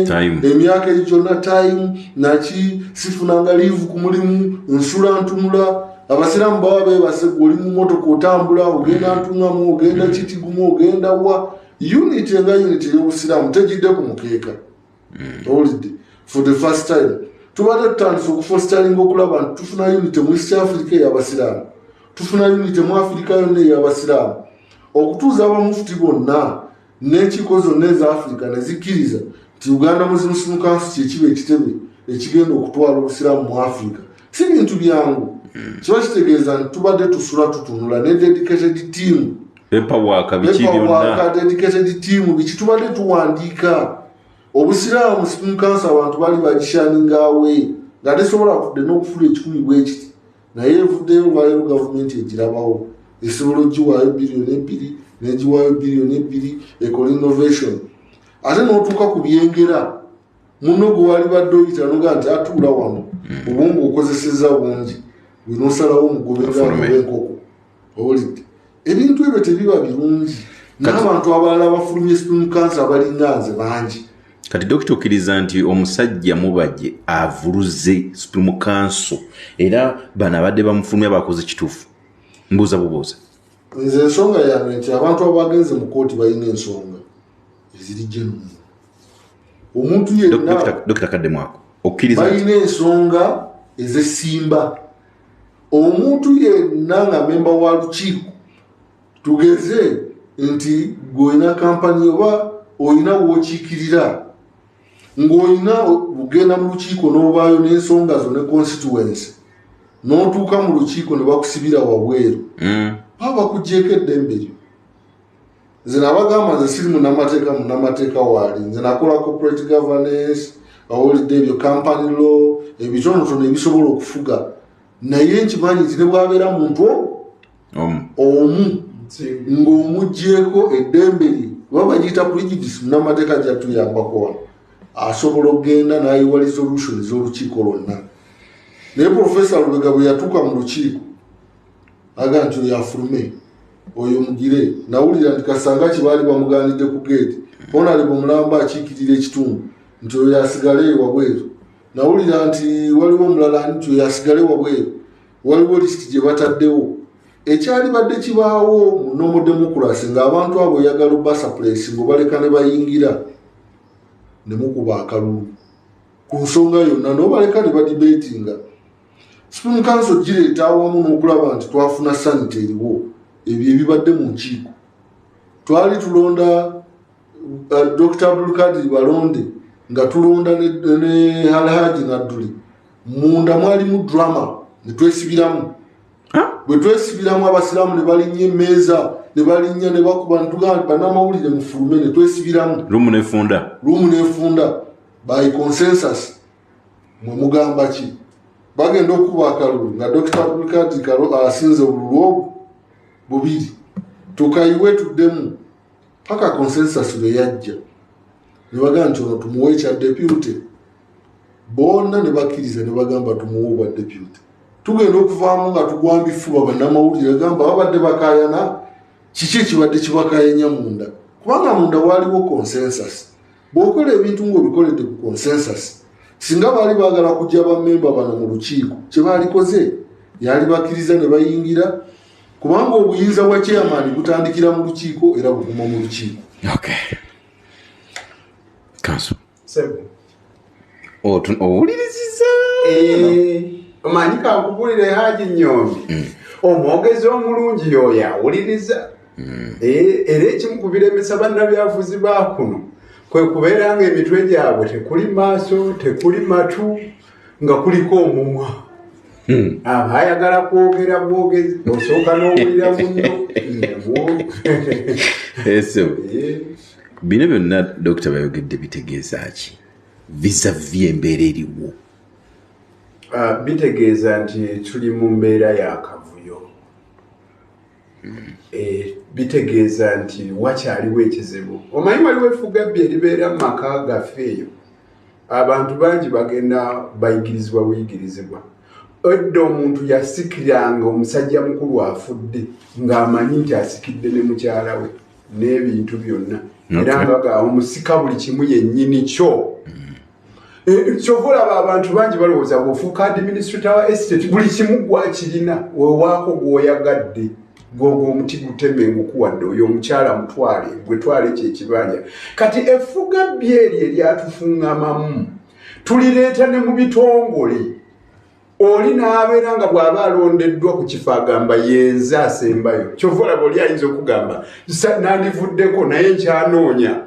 emyaka egi gyonna time naki sifunanga liivu ku mulimu nsula ntunula abasiraamu baba beebase oli mu motoka otambula ogenda ntungamu ogenda kitigumu ogenda wa unity nga unity y'obusiraamu tegidde ku mukeeka owulidde for the first time tubadde tutandise okufosteringa okulaba nti tufuna unity mu East Africa ey'abasiraamu tufuna unity mu Africa yonna ey'abasiraamu okutuuza abamufuti bonna n'enkiiko zonna eza Africa ne zikkiriza nti Uganda Muslim Council kyekiba ekitebe ekigenda okutwala obusiraamu mu Africa si bintu byangu kiba kitegeeza nti tubadde tusula tutunula ne dedicated team dedicated team biki tubadde tuwandiika obusiraamu Muslim Council abantu bali bagishaninga awe nga tesobola kudde n'okufula ekikumi bwekiti naye evuddeyo lwaleero gavumenti egirabawo esobola ogiwaayo biliyoni 2 negiwaayo biliyoni 2 ekola innovation ate n'otuuka ku byengera muno gwe wali badde oyita noga nti atuula wano obwongo okozeseza bungi bwenosalawo omugobengaaenkoko owulidde ebintu ebyo tebiba birungi n'abantu abalala bafulumye Supreme Council abalinga nze bangi kati Dokita okkiriza nti omusajja mubajje avuluze Supreme Council era bano abadde bamufulumya bakoze kituufu mbuuza bubuuza nze ensonga yange nti abantu abagenze mu kooti balina ensonga eziri genuine. Omuntu yenna Dr. Kaddemwako okkiriza balina ensonga ezesimba. Omuntu yenna nga memba wa lukiiko tugeze nti gw'olina kampani oba olina w'okiikirira ng'olina ogenda mu lukiiko n'obaayo n'ensonga zo ne constituency n'otuuka mu lukiiko ne bakusibira wabweru baba bakuggyeko eddembe lyo. Nze nabagamba nze siri munnamateeka waali, nze nakola corporate governance, awulidde ebyo company law, ebitonotono ebisobola okufuga, naye nkimanyi nti ne bwabeera muntu omu ng'omuggyeko eddembe lye oba bagiyita prejudice munnamateeka gyatuyambako wano, asobola okugenda n'ayiwa resolution ez'olukiiko lwonna. Naye Profesa Lubega bwe yatuuka mu lukiiko aga nti oyo afulume oyo mugire, nawulira nti Kasanga kibaali bamugaanidde ku geeti Honorable Mulamba akiikirira ekitundu nti oyo asigale wabweru. Nawulira nti waliwo omulala nti oyo asigale wabweru, waliwo lisiti gye bataddewo. Ekyali badde kibaawo mu nomo democracy ng'abantu abo oyagala obasa place ng'obaleka ne bayingira ne mukuba akalulu ku nsonga yonna n'obaleka ne badibeetinga. Supreme Council gireeta awamu n'okulaba nti twafuna sanity eriwo, ebyo ebibadde mu nkiiko. Twali tulonda Dr. Abdulkadir Balonde nga tulonda ne Alhaji Nadduli, munda mwalimu drama ne twesibiramu. Bwe twesibiramu abasiraamu ne balinnya emmeeza ne balinnya ne bakuba ntugamba bannamawulire mufulume ne twesibiramu. Lumu n'efunda by consensus. Mwe mugamba ki? Bagenda okuba akalulu nga Dr. Abdulkadir asinze obululu bubiri. Tukayiwe tuddemu paka consensus lwe yajja. Ne bagamba nti ono tumuwe ekya deputy. Bonna ne bakkiriza ne bagamba tumuwe obwa deputy. Tugenda okuvaamu nga tugwamba ifuba bannamawulire gamba babadde bakaayana kiki ekibadde kibakaayanya munda. Kubanga munda waaliwo consensus. Bw'okola ebintu ng'obikoledde ku consensus, singa baali baagala kujja bammemba bano mu lukiiko kye baalikoze yali bakkiriza ne bayingira, kubanga obuyinza bwa chairman butandikira mu lukiiko era buguma mu lukiiko. Okay. Kanso. Owuliriziza. Omanyi kankubulire Haji Nnyombi. Omwogezi omulungi y'oyo awuliriza. Era ekimu ku biremesa bannabyabufuzi ba kuno kwe kubeera nga emitwe gyabwe tekuli maaso, tekuli matu, nga kuliko omumwa. Abayagala kwogera mwogezi osooka n'owulira munno. Bino byonna Dr. Bayogedde bitegeeza ki vis-a-vis embeera eriwo? Bitegeeza nti tuli mu mbeera ya kavuyo. Bitegeeza nti wakyaliwo ekizibu. Omanyi waliwo effugabbi eribeera mu maka gaffe eyo. Abantu bangi bagenda bayigirizibwa buyigirizibwa. Edda omuntu yasikiranga omusajja mukulu afudde ng'amanyi nti asikidde ne mukyala we n'ebintu byonna. Era nga omusika buli kimu yennyini kyo. Kyova olaba abantu bangi balowooza bw'ofuuka administrator wa estate buli kimu gwakirina wewaako gw'oyagadde gwogwo omuti guteme ngukuwadde oyo omukyala mutwale gwe twala ekyo ekibanja. Kati effugabbi eryo eryatufuŋŋamamu tulireeta ne mu bitongole. Oli n'abeera nga bw'aba alondeddwa ku kifo agamba yenze asembayo. Kyova olaba oli ayinza okugamba nandivuddeko naye nkyanoonya.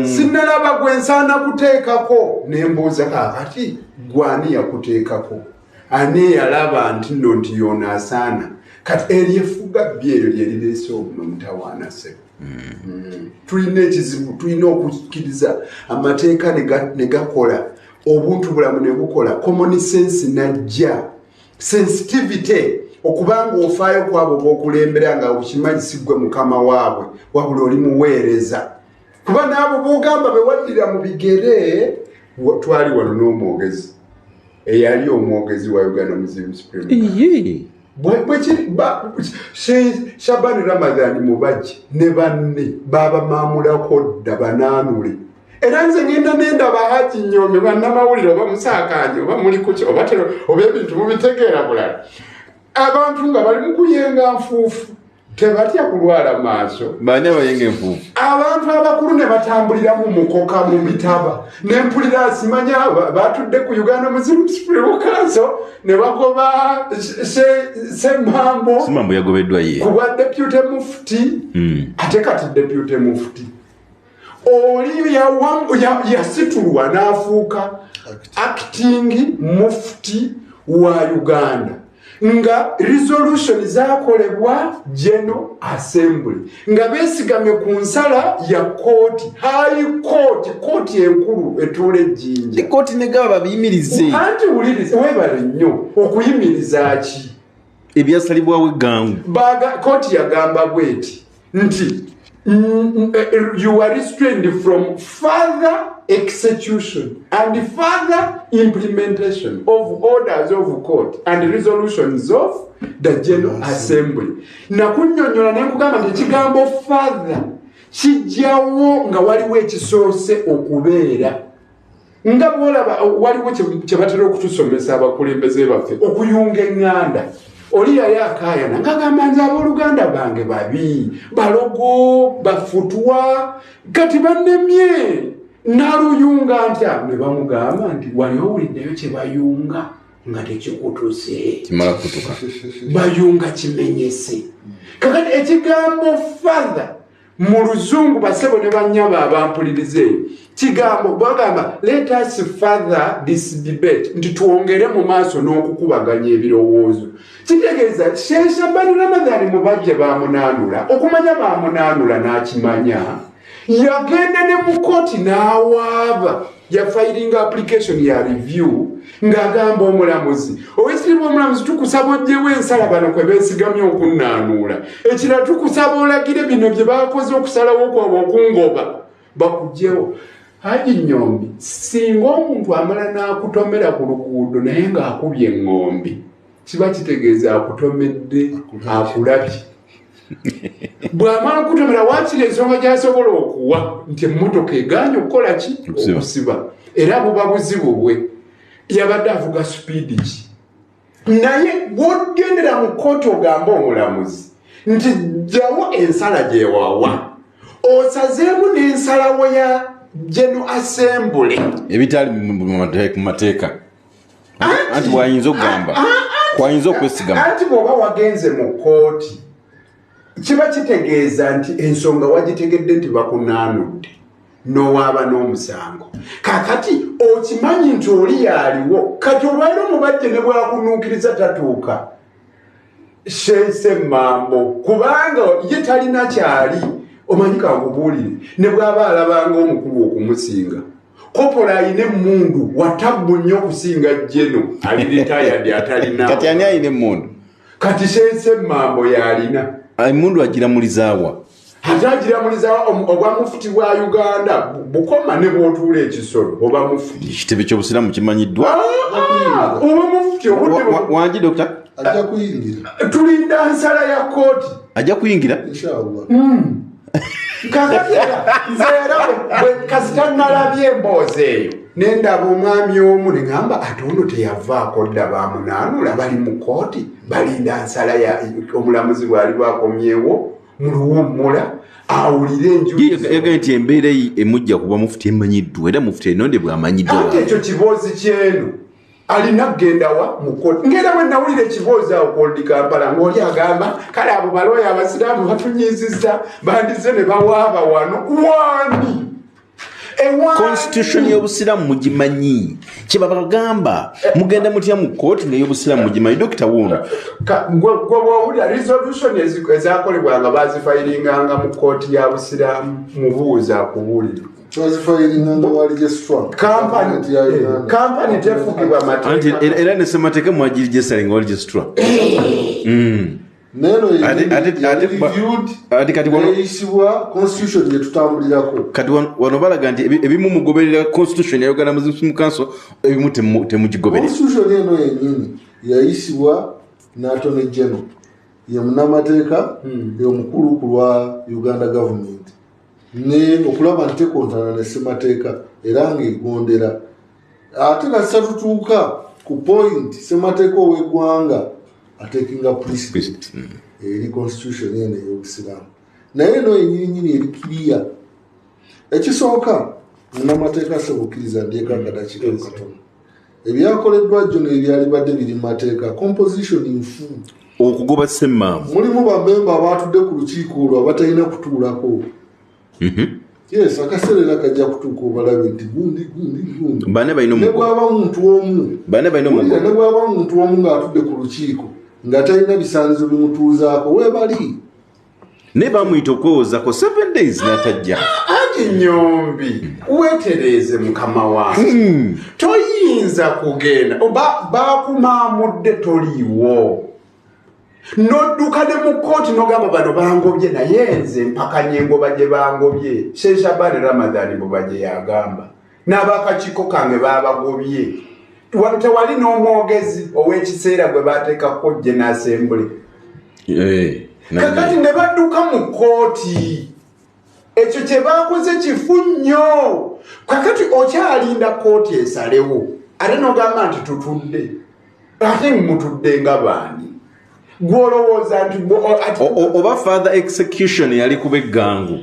Sinnalaba gwe nsaana kuteekako. Ne mbuuza kaakati gwani yakuteekako? Ani yalaba nti nno nti yoona asaana? Kati eryeffugabbi eryo lye lireese omutawaana ssebo. Tulina ekizibu, tulina okukkiriza amateeka ne gakola, obuntu bulamu ne bukola, common sense najja, sensitivity okubanga ofaayo kwabo b'okulembera nga okimanyi si ggwe mukama waabwe wabula oli muweereza. Kuba n'abo b'ogamba be waddira mu bigere. Twali wano n'omwogezi eyali omwogezi wa Uganda Muslim Supreme Shabani Ramadan Mubajji ne banne baba maamulako dda banaanule. Era nze ngenda nendaba Haji Nnyombi bannamawulire oba musaakanje oba muli kuki oba ebintu mubitegeera bulala. abantu nga bali mu kuyenga nfuufu tebatya kulwala maaso. Baani abayenga enfuufu? Abantu abakulu ne batambulira mu mukoka mu bitaba n'empulira simanya batudde ku Uganda Muslim Supreme Council ne bagoba Semambo yagobeddwa ye kuba deputy mufti ate kati deputy mufti oli yasitulwa n'afuuka acting mufti wa Uganda nga resolution zakolebwa General Assembly nga besigamye ku nsala ya court high court enkulu etule jinja court negaba biyimirize anti ulirize webale nnyo okuyimiriza ki ebyasalibwawe gangu court yagamba bweti nti you are restrained from further execution and further implementation of orders of court and resolutions of the General Assembly. Na kunnyonnyola ne nkugamba nti ekigambo further kijjawo nga waliwo ekisoose okubeera nga bwolaba waliwo kye batera okutusomesa abakulembeze baffe okuyunga eŋŋanda. Oli yali akaayana ng'agamba nti abooluganda bange babi balogo bafutwa kati bannemye n'aluyunga ntya ne bamugamba nti wali owuliddeyo kye bayunga nga tekikutuse kimala kutuka bayunga kimenyese. Kakati ekigambo further mu luzungu basebo ne bannyaba abampulirize kigambo bagamba let us further this debate nti twongere mu maaso n'okukubaganya ebirowoozo. Kitegeeza Sheikh Ramadan mu bajje bamunanula okumanya bamunanula n'akimanya yagenda ne mu kooti n'awaaba ya filing application ya review ng'agamba omulamuzi owekitiibwa omulamuzi tukusaba ojjewo ensala bano kwe beesigamye okunnaanula ekira tukusaba olagire bino bye bakoze okusalawo kwabwe okungoba bakugjewo. Haji Nyombi singa omuntu amala n'akutomera ku luguudo naye ng'akubye eŋŋombi kiba kitegeeza akutomedde akulabye. Bw'amala okutomera waakiri ensonga gy'asobola okuwa nti emmotoka egaanye okukola ki okusiba era buba buzibu bwe yabadde avuga supiidi ki naye bw'ogendera mu kooti ogamba omulamuzi nti jjawo ensala gyewawa osazeemu n'ensalawo ya General Assembly ebitali mu mateeka anti bw'ayinza okugamba kwayinza okwesigama anti bw'oba wagenze mu kooti kiba kitegeeza nti ensonga wagitegedde nti bakunaanudde n'owaaba n'omusango. Kakati okimanyi nti oli yaaliwo kati olwairo omubajje ne bwakunuukiriza tatuuka Sheikh Mambo kubanga ye talina kyali omanyi kankubuulire ne bw'aba alabanga omukulu okumusinga kopola ayina emmundu watabbu nnyo okusinga Jeno ali retired atalina kati ani ayina emmundu kati Sheikh Mambo yalina emmundu agiramulizaawa ate agiramulizaawa obwa mufuti bwa Uganda bukoma ne bw'otuula ekisolo oba mufuti ekitebe ky'obusiraamu kimanyiddwa oba mufuti wangi dokita ajja kuyingira tulinda nsala ya kooti ajja kuyingira inshallah. Kakati nze era kasita nalabye emboozi eyo nendaba omwami omu ne ngamba ate ono teyavaako dda bamunaanula bali mu kooti balinda nsala ya omulamuzi bw'ali bwakomyewo mu luwummula awulire enjuyaga nti embeera emujja kuba mufuti emanyiddwa era mufuti enonde bw'amanyiddwa ate ekyo kiboozi kyeno alina kgendawa mu kooti ngera bwe nawulira ekiboozi awo koodi Kampala ng'oli agamba kale abo balooya abasiraamu batunyiizizza bandize ne bawaaba wano wani constitution y'obusiraamu mugimanyi kye babagamba mugenda mutya mu kooti n'ey'obusiraamu mugimanyi dokita wuno gwe bw'owulira resolution ezakolebwanga bazifayilinganga mu kooti ya busiraamu mubuuza akubuulira kampani tefugibwa mateeka era ne ssemateeka mwagirigyesale nga wali gestra neno eyisibwa constitution gyetutambulirako kati wano balaga nti ebimu mugoberera constitution ya Uganda Muslim Council ebimu temugigoberera. Constitution eno yennyini yayisibwa n'Attorney General ye munnamateeka y'omukulu ku lwa Uganda government ne okulaba nti tekontana ne ssemateeka era ng'egondera ate kasita tutuuka ku point ssemateeka ow'eggwanga atekinga precedent eri constitution yene ey'obusiraamu naye no enyinyini eri kiriya ekisooka munamateeka asobokkiriza ndyeka akadakiika katono ebyakoleddwa jjo nebyalibadde biri mu mateeka composition nfu okugoba semmaamu mulimu bamemba abatudde ku lukiiko olwo abatalina kutuulako yes akaseera kajja kutuuka obalabe nti gundi nebwaba muntu omu ng'atudde ku lukiiko nga talina bisaanizo bimutuuzaako webali naye bamuyita okwewozako 7 days n'atajja anti nyombi weetereeze mukama wange toyinza kugenda bakumaamudde toliiwo nodduka ne mu kooti nogamba bano bangobye naye nze mpakanye engoba gye bangobye Shabani Ramadan buba gye yagamba n'abakakiiko kange babagobye tewali n'omwogezi ow'ekiseera gwe bateekako gye n'asembule kakati ne badduka mu kooti ekyo kye bakoze kifu nnyo kakati okyalinda kooti esalewo ate n'ogamba nti tutudde ate mutudde nga baani gwolowooza nti oba father execution yali kuba eggangu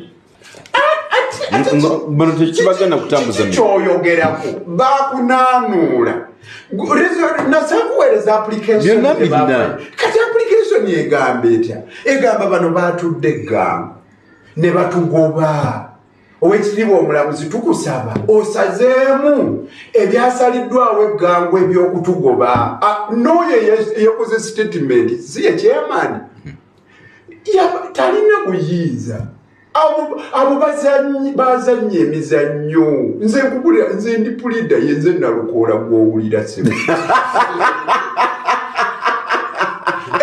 bano tekibagenda kutambuza kyoyogerako bakunaanuula nasakuweereza application kati application egamba etya egamba bano batudde eggangu ne batugoba owekitiibwa omulamuzi tukusaba osazeemu ebyasaliddwawo eggangu ebyokutugoba n'oyo yekoze statement si ye chairman talina buyinza abo bazannye emizannyo nze ndi pulida yenze nalukoola gw'owulira sebo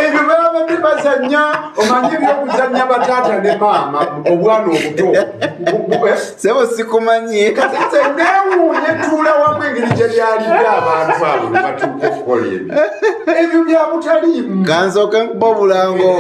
ebyo babadde bazannya omanye ebyokuzannya bataata ne maama obwana obuto sebo sikumanye kati nze neewuunye tuula wamu engeri gye byalidde abantu abo ne batuuka okukola ebyo byabutaliimu kansooka nkuba obulango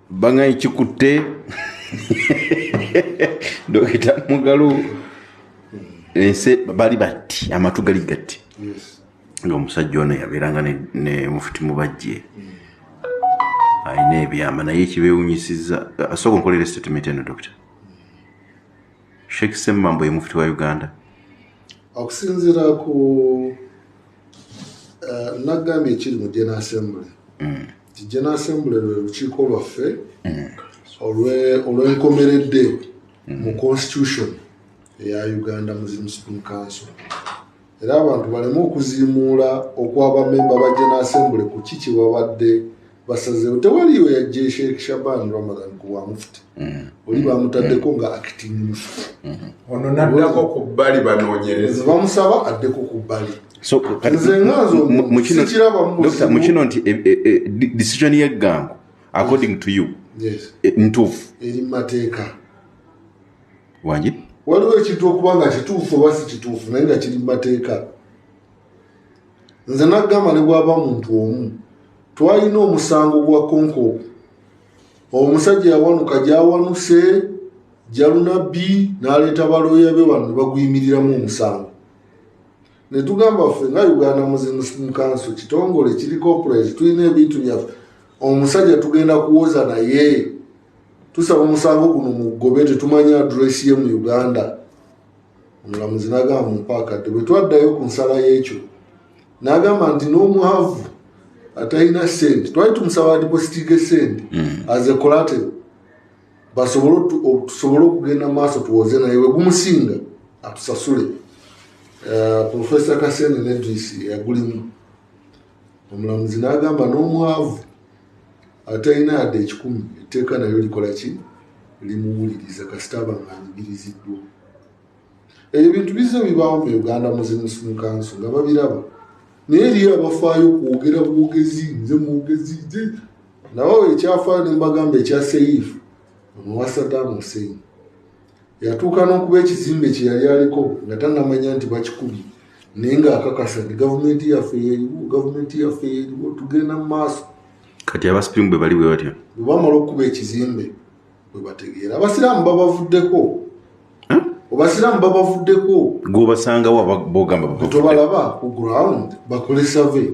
Bangayi kikutte Dokita Mugalu ense bali batti amatu gali gatti. Yes. Ng'omusajja ono yabeeranga ne Mufti Mubajje alina ebyama naye ekibeewunyisizza asooka nkolera statement eno Dokita. Sheikh Ssemambo ye Mufti wa Uganda okusinziira ku nagambye ekiri mu General Assembly. General Assembly lwe lukiiko lwaffe olwenkomeredde mu constitution eya Uganda Muslim Supreme Council. Era abantu baleme okuziimuula okw'abamemba ba General Assembly ku kiki babadde basazeewo. Tewaliyo yajja Sheikh Shaban Ramadan ku wa Mufti. Oli bamutaddeko nga acting Mufti. Ono naddako ku bbali banoonyereza. Bamusaba addeko ku bbali. So mukino nti decision y'eggango according to you ntuufu eri mateeka wangi waliwo ekintu okuba nga kituufu oba si kituufu naye nga kiri mateeka. Nze nagamba ne bw'aba muntu omu twalina omusango gwa konko omusajja yawanuka gyawanuse jalunabbi n'aleeta balooya be wano ne baguyimiriramu omusango. Ne tugamba ffe nga Uganda Muslim Council kitongole kiri corporate tulina ebintu byaffe omusajja tugenda kuwoza naye tusaba omusango guno mugobe tetumanya address ye mu Uganda. Omulamuzi n'agamba mumpaakadde bwe twaddayo ku nsala y'ekyo n'agamba nti n'omwavu atalina sente twali tumusaba depositige sente as a collateral tusobole okugenda maaso tuwoze naye we gumusinga atusasule. Professor Kasene Nedrisi yagulimu. Omulamuzi n'agamba n'omwavu atalina yadde 10 etteeka nayo likola ki limuwuliriza kasita aba ng'anyigiriziddwa. Ebyo bintu bizze bibaawo mu Uganda Muslim Council nga babiraba naye eriyo abafaayo kwogera bwogezi nze mwogezi nze nawo ekyafaayo ne mbagamba ekya Seifu omuwa Saddam Hussein yatuuka n'okuba ekizimbe kye yali aliko nga tannamanya nti bakikubye naye ng'akakasa nti gavumenti yaffe eriwo tugenda mu maaso. Kati abasipringu bwe bali bwe batyo bwe bamala okuba ekizimbe bwe bategeera abasiraamu babavuddeko obasiraamu babavuddeko gwobasangawo bogamba tobalaba ku ground bakole survey.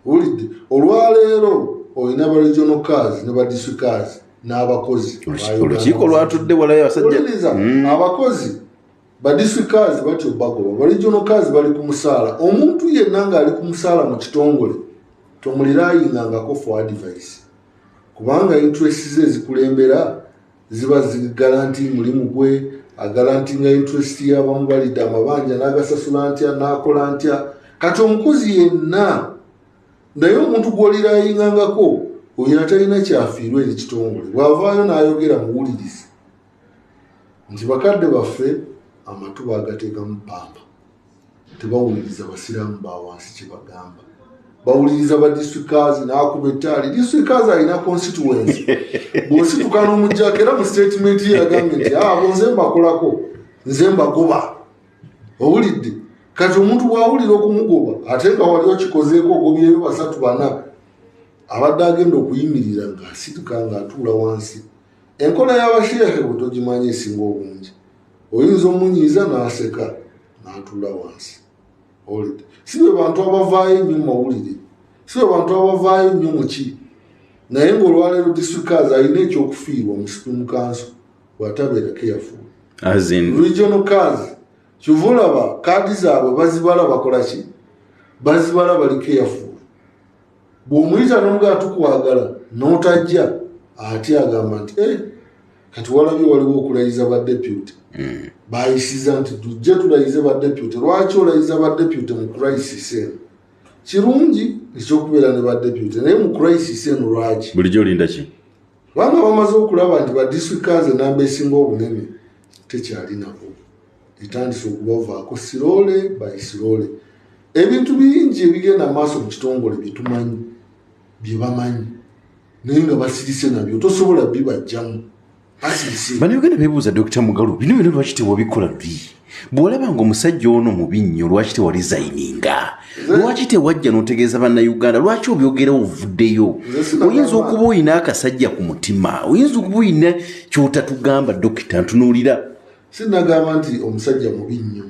Olidde olwaleero olina ba regional cars ne ba district cars n'abakozi olukiiko lwatudde walayo abasajja abakozi ba district cars batyo bagoba ba regional cars bali ku musaala. Omuntu yenna ng'ali ku musaala mu kitongole tomuliraayingangako for advice kubanga interest ze zikulembera ziba zigaranti mulimu gwe agarantinga interest y'abamu balidde amabanja n'agasasula ntya n'akola ntya. Kati omukozi yenna naye omuntu gw'oliraayingangako oyo atalina kyafiirwa eri kitongole bw'avaayo n'ayogera muwulirize nti bakadde baffe amatu baagateekamu ppamba tebawuliriza basiraamu ba wansi kye bagamba bawuliriza ba district cars n'akuba ettaali. District cars alina constituency bw'osituka n'omujjako era mu statement ye yagambye nti abo nze mbakolako nze mbagoba. Owulidde kati omuntu bw'awulira okumugoba ate nga wali okikozeeko ogobyeyo 3-4 abadde agenda okuyimirira ng'asituka ng'atuula wansi. Enkola y'abasheehe bwe togimanyi esinga obungi oyinza omunyiiza n'aseka n'atuula wansi. Owulidde si bwe bantu abavaayo ennyo mu mawulire si bwe bantu abavaayo nnyo mu ki naye ng'olwaleero district cars alina ekyokufiirwa mu Supreme Council bw'atabeera careful. Regional cars kyuvulaba kaadi zaabwe bazibala bakola ki bazibala bali careful. Bw'omuyita n'omugaa tukwagala n'otajja ate agamba nti kati walabye waliwo okulayiza ba deputy bayisiza nti tujje tulayize ba deputy. Lwaki olayiza ba deputy mu crisis eno? Kirungi ekyokubeera ne ba deputy naye mu crisis eno lwaki bulijjo olinda ki? Kubanga bamaze okulaba nti ba district cars enamba esinga obunene tekyali nabo etandise okubavaako siroole by siroole. Ebintu bingi ebigenda maaso mu kitongole byetumanyi bye bamanyi naye nga basirise nabyo tosobola bibajjamu basirise. Bannayuganda beebuuza Dr. Mugalu bino lwaki tewabikola luli bw'olaba ng'omusajja ono mubi nnyo lwaki tewalizayininga lwaki tewajja n'otegeeza bannayuganda lwaki obyogera ovuddeyo oyinza okuba oyina akasajja ku mutima oyinza okuba oyina kyotatugamba dokita ntunuulira sinagamba nti omusajja mubi nnyo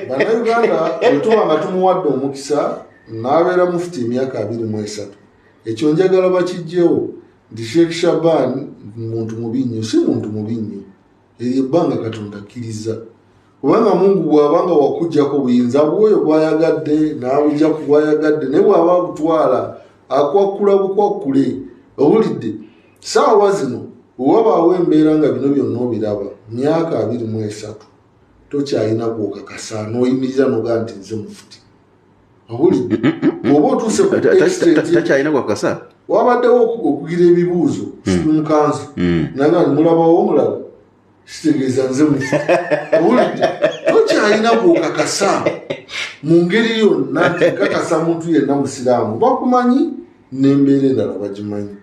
bannayuganda bwe tuba nga tumuwadde omukisa n'abeera mufuti emyaka 23 ekyo njagala bakijjewo nti Sheikh Shaban muntu mubi nnyo si muntu mubi nnyo eryo ebbanga Katonda akkiriza kubanga Mungu bw'abanga wakujjako buyinza bwoyo bwayagadde n'abujja ku bwayagadde naye bw'aba abutwala akwakkula bukwakkule owulidde saawa zino wabaawo embeera nga bino byonna obiraba myaka 23 tokyalina kwokakasa n'oyimirira noga nti nze mufuti owulidde oba otuuse ku takyalina kwakasa wabaddewo okugira ebibuuzo simukanso naga mulabawo omulala kitegeeza nze mufuti owulidde tokyalina kwokakasa mu ngeri yonna nti nkakasa muntu yenna musiraamu bakumanyi n'embeera endala bagimanyi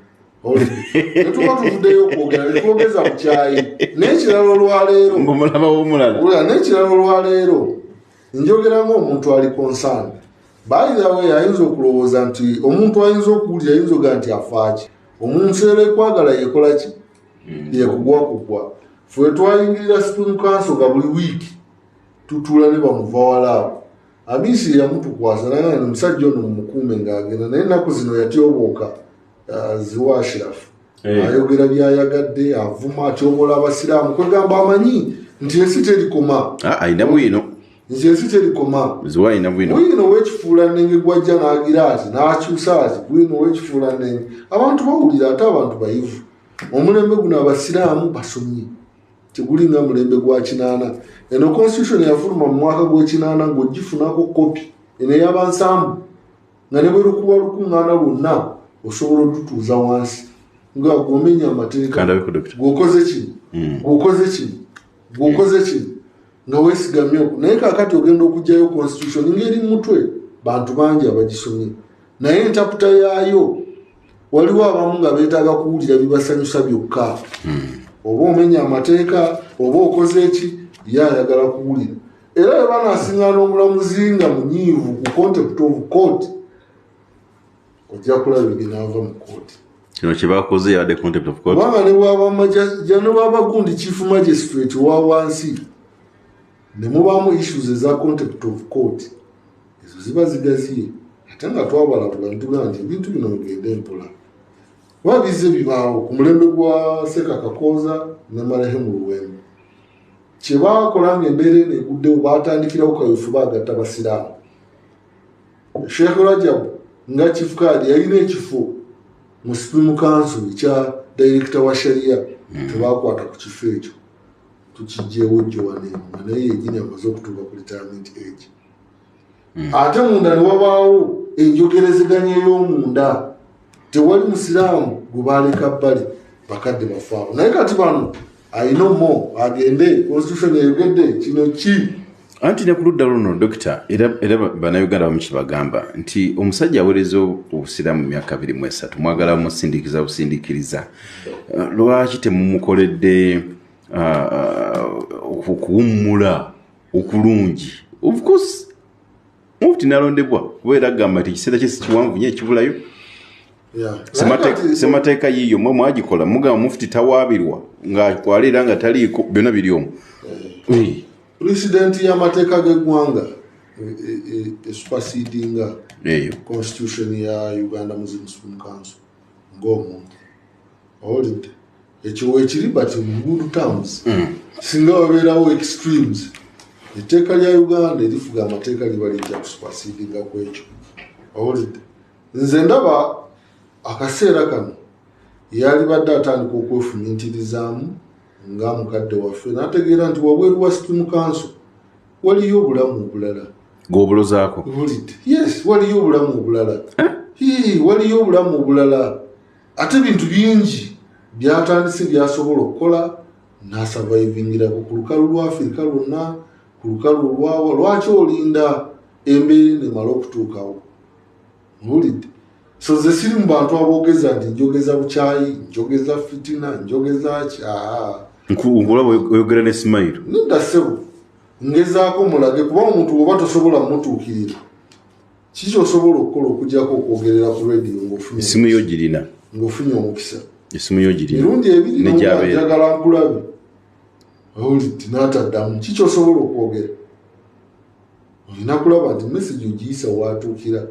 netuba tuvuddeyo okwogera netwogeza ku kyayi n'ekirala olwaleero n'ekirala olwaleero njogera ng'omuntu ali concerned bayizawe ayinza okulowooza nti omuntu ayinza okuwulira ayinza oga nti afaaki omuntu era ekwagala yekola ki yekugwakugwa ffe twayingirira Supreme Council nga buli wiiki tutuula ne bamuva walaabo abisi yamutukwasa naye omusajja ono mumukuume ng'agenda naye ennaku zino yatyobooka ziwa Ashirafu ayogera byayagadde avuma atyobola abasiraamu kwegamba amanyi nti ensi terikoma ayina bwino nti ensi terikoma ziwaayina bwino wekifuula nnenge gwajja n'agira ati n'akyusa ati bwino wekifuula nnenge abantu bawulira ate abantu bayivu omulembe guno abasiraamu basomye tegulinga mulembe gwa 8 eno constitution yafuluma mu mwaka gwa 8 ng'ogifunako kopi eno ey'abansambu nga ne bwe lukuba lukuŋŋaana lwonna osobola odutuuza wansi nga gwomenya amateeka gwokoze kino nga weesigamye oku naye kaakati ogenda okugyayo constitution ngeri mutwe bantu bangi abagisomye naye entaputa yaayo waliwo abamu nga beetaaga kuwulira bibasanyusa byokka oba omenya amateeka oba okoze eki yayagala kuwulira era bwe banaasiŋŋaana omulamuzi nga munyiivu ku contempt of court ojja kulaba biginaava mu kooti kino kyebakoze yabadde contempt of court kubanga ne bwaba gundi chief magistrate wa wansi ne mubaamu issues eza contempt of court ezo ziba zigaziye ate nga twabalabula ntugamba nti ebintu bino bigende mpola wabize bibaawo ku mulembe gwa Sekakakooza ne Marehemu Luwembe kyebakola ng'embeera eno eguddewo baatandikirawo kaweefu baagatta basiraamu Sheikh Rajabu nga chief card yalina ekifo mu Supreme Council ekya director wa sharia tebakwata ku kifo ekyo tukijjeewo Joanemu naye yegini amaze okutuuka ku retirement age ate munda ne wabaawo enjogerezeganya ey'omunda tewali musiraamu gwe baaleka bbali bakadde bafaabo naye kati bano ayina mo agende constitution eyogedde kino ki anti ne ku ludda luno dokita era bannayuganda bamu kibagamba nti omusajja aweereza obusiraamu mu myaka 23 mwagala musindikiza busindiikiriza lwaki temumukoledde okuwummula okulungi of course mufti nalondebwa kubeera agamba nti ekiseera kye sikiwanvu nyo ekibulayo semateeka yiiyo mwe mwagikola mugamba mufti tawaabirwa ng'akwalira nga taliiko byonna biri omwo president y'amateeka g'eggwanga supersedinga constitution ya Uganda Muslim Supreme Council ng'omuntu owulidde ekyo weekiri but in good terms singa wabeerawo extremes etteeka lya Uganda erifuga amateeka liba lijja kusupersedinga ku ekyo owulidde nze ndaba akaseera kano yali badde atandika okwefumintirizaamu nga mukadde waffe n'ategeera nti wabweru wa Supreme Council waliyo obulamu obulala ng'obulozaako yes waliyo obulamu obulala waliyo obulamu obulala ate bintu bingi byatandise byasobola okukola n'asurvivingirako ku lukalu lwa Afirika lwonna ku lukalu olwawo lwaki olinda embeera nemala okutuukawo owulidde so ze siri mu bantu aboogeza nti njogeza bukyayi njogeza fitina njogeza ki nkulaba oyogera ne smile nedda ssebo ngezaako mulage kuba omuntu oba tosobola mutuukirira kiki osobola okukola okugyako okwogerera ku radio esimu yo girina ng'ofunye omukisa esimu yo girina mirundi ebiri njagala nkulabe owulidde n'ataddamu kiki osobola okwogera olina kulaba nti message ogiyisa waatuukira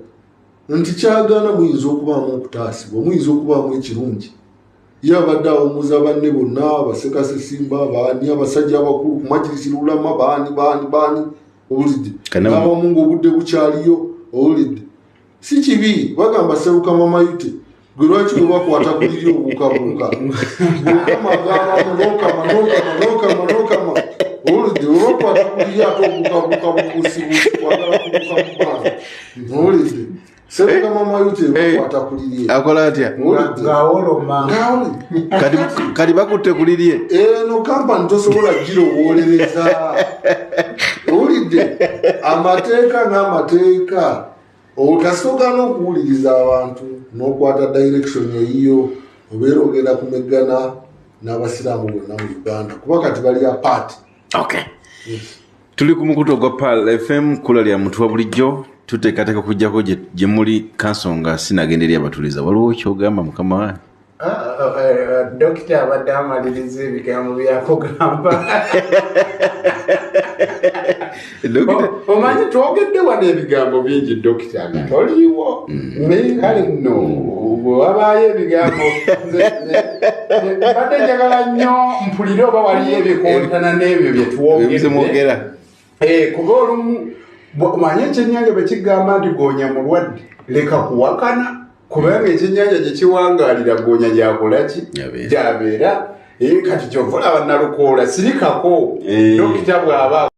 nti kyagaana muyinza okubaamu okutaasibwa muyinza okubaamu ekirungi ye abadde awumuza banne bonna abasekasesimba baani abasajja abakulu ku majirisi lulama baani owulidde n'abamu ng'obudde bukyaliyo owulidde si kibi bagamba seruka mamayute gwe lwaki bwe bakwata ku liri obuukabuuka n'okama owulidde bwe bakwata ku liri ate obuukabuuka bubuusibuusi kwagala kubuuka mu bbaana owulidde seruka mamayute bakwata ku liri akola atya kati bakutte ku liri eno kampani tosobola girowolereza owulidde amateeka n'amateeka otasooka n'okuwuliriza abantu n'okwata direction eyiyo obeera ogenda kumeggana n'abasiraamu bonna mu Uganda kuba kati bali apart. Tuli ku mukutu gwa Pal FM kula lya Mutuwa bulijjo tuteekateeka kujjako gye muli kansonga sinagenda eri abatuliza waliwo kyogamba mukama wange dokita abadde amaliriza ebigambo byakugamba omanyi twogedde wano ebigambo bingi dokita toliiwo kale nno bwewabaayo ebigambo badde njagala nnyo mpulire oba waliyo ebikontana n'ebyo bye twogedde kuba olumu omanyi ekyennyanja bwe kigamba nti goonya mulwadde leka kuwakana kubanga ekyennyanja gye kiwangaalira goonya gyakola ki gyabeera kati kyova olaba nalukoola sirikako dokita bw'aba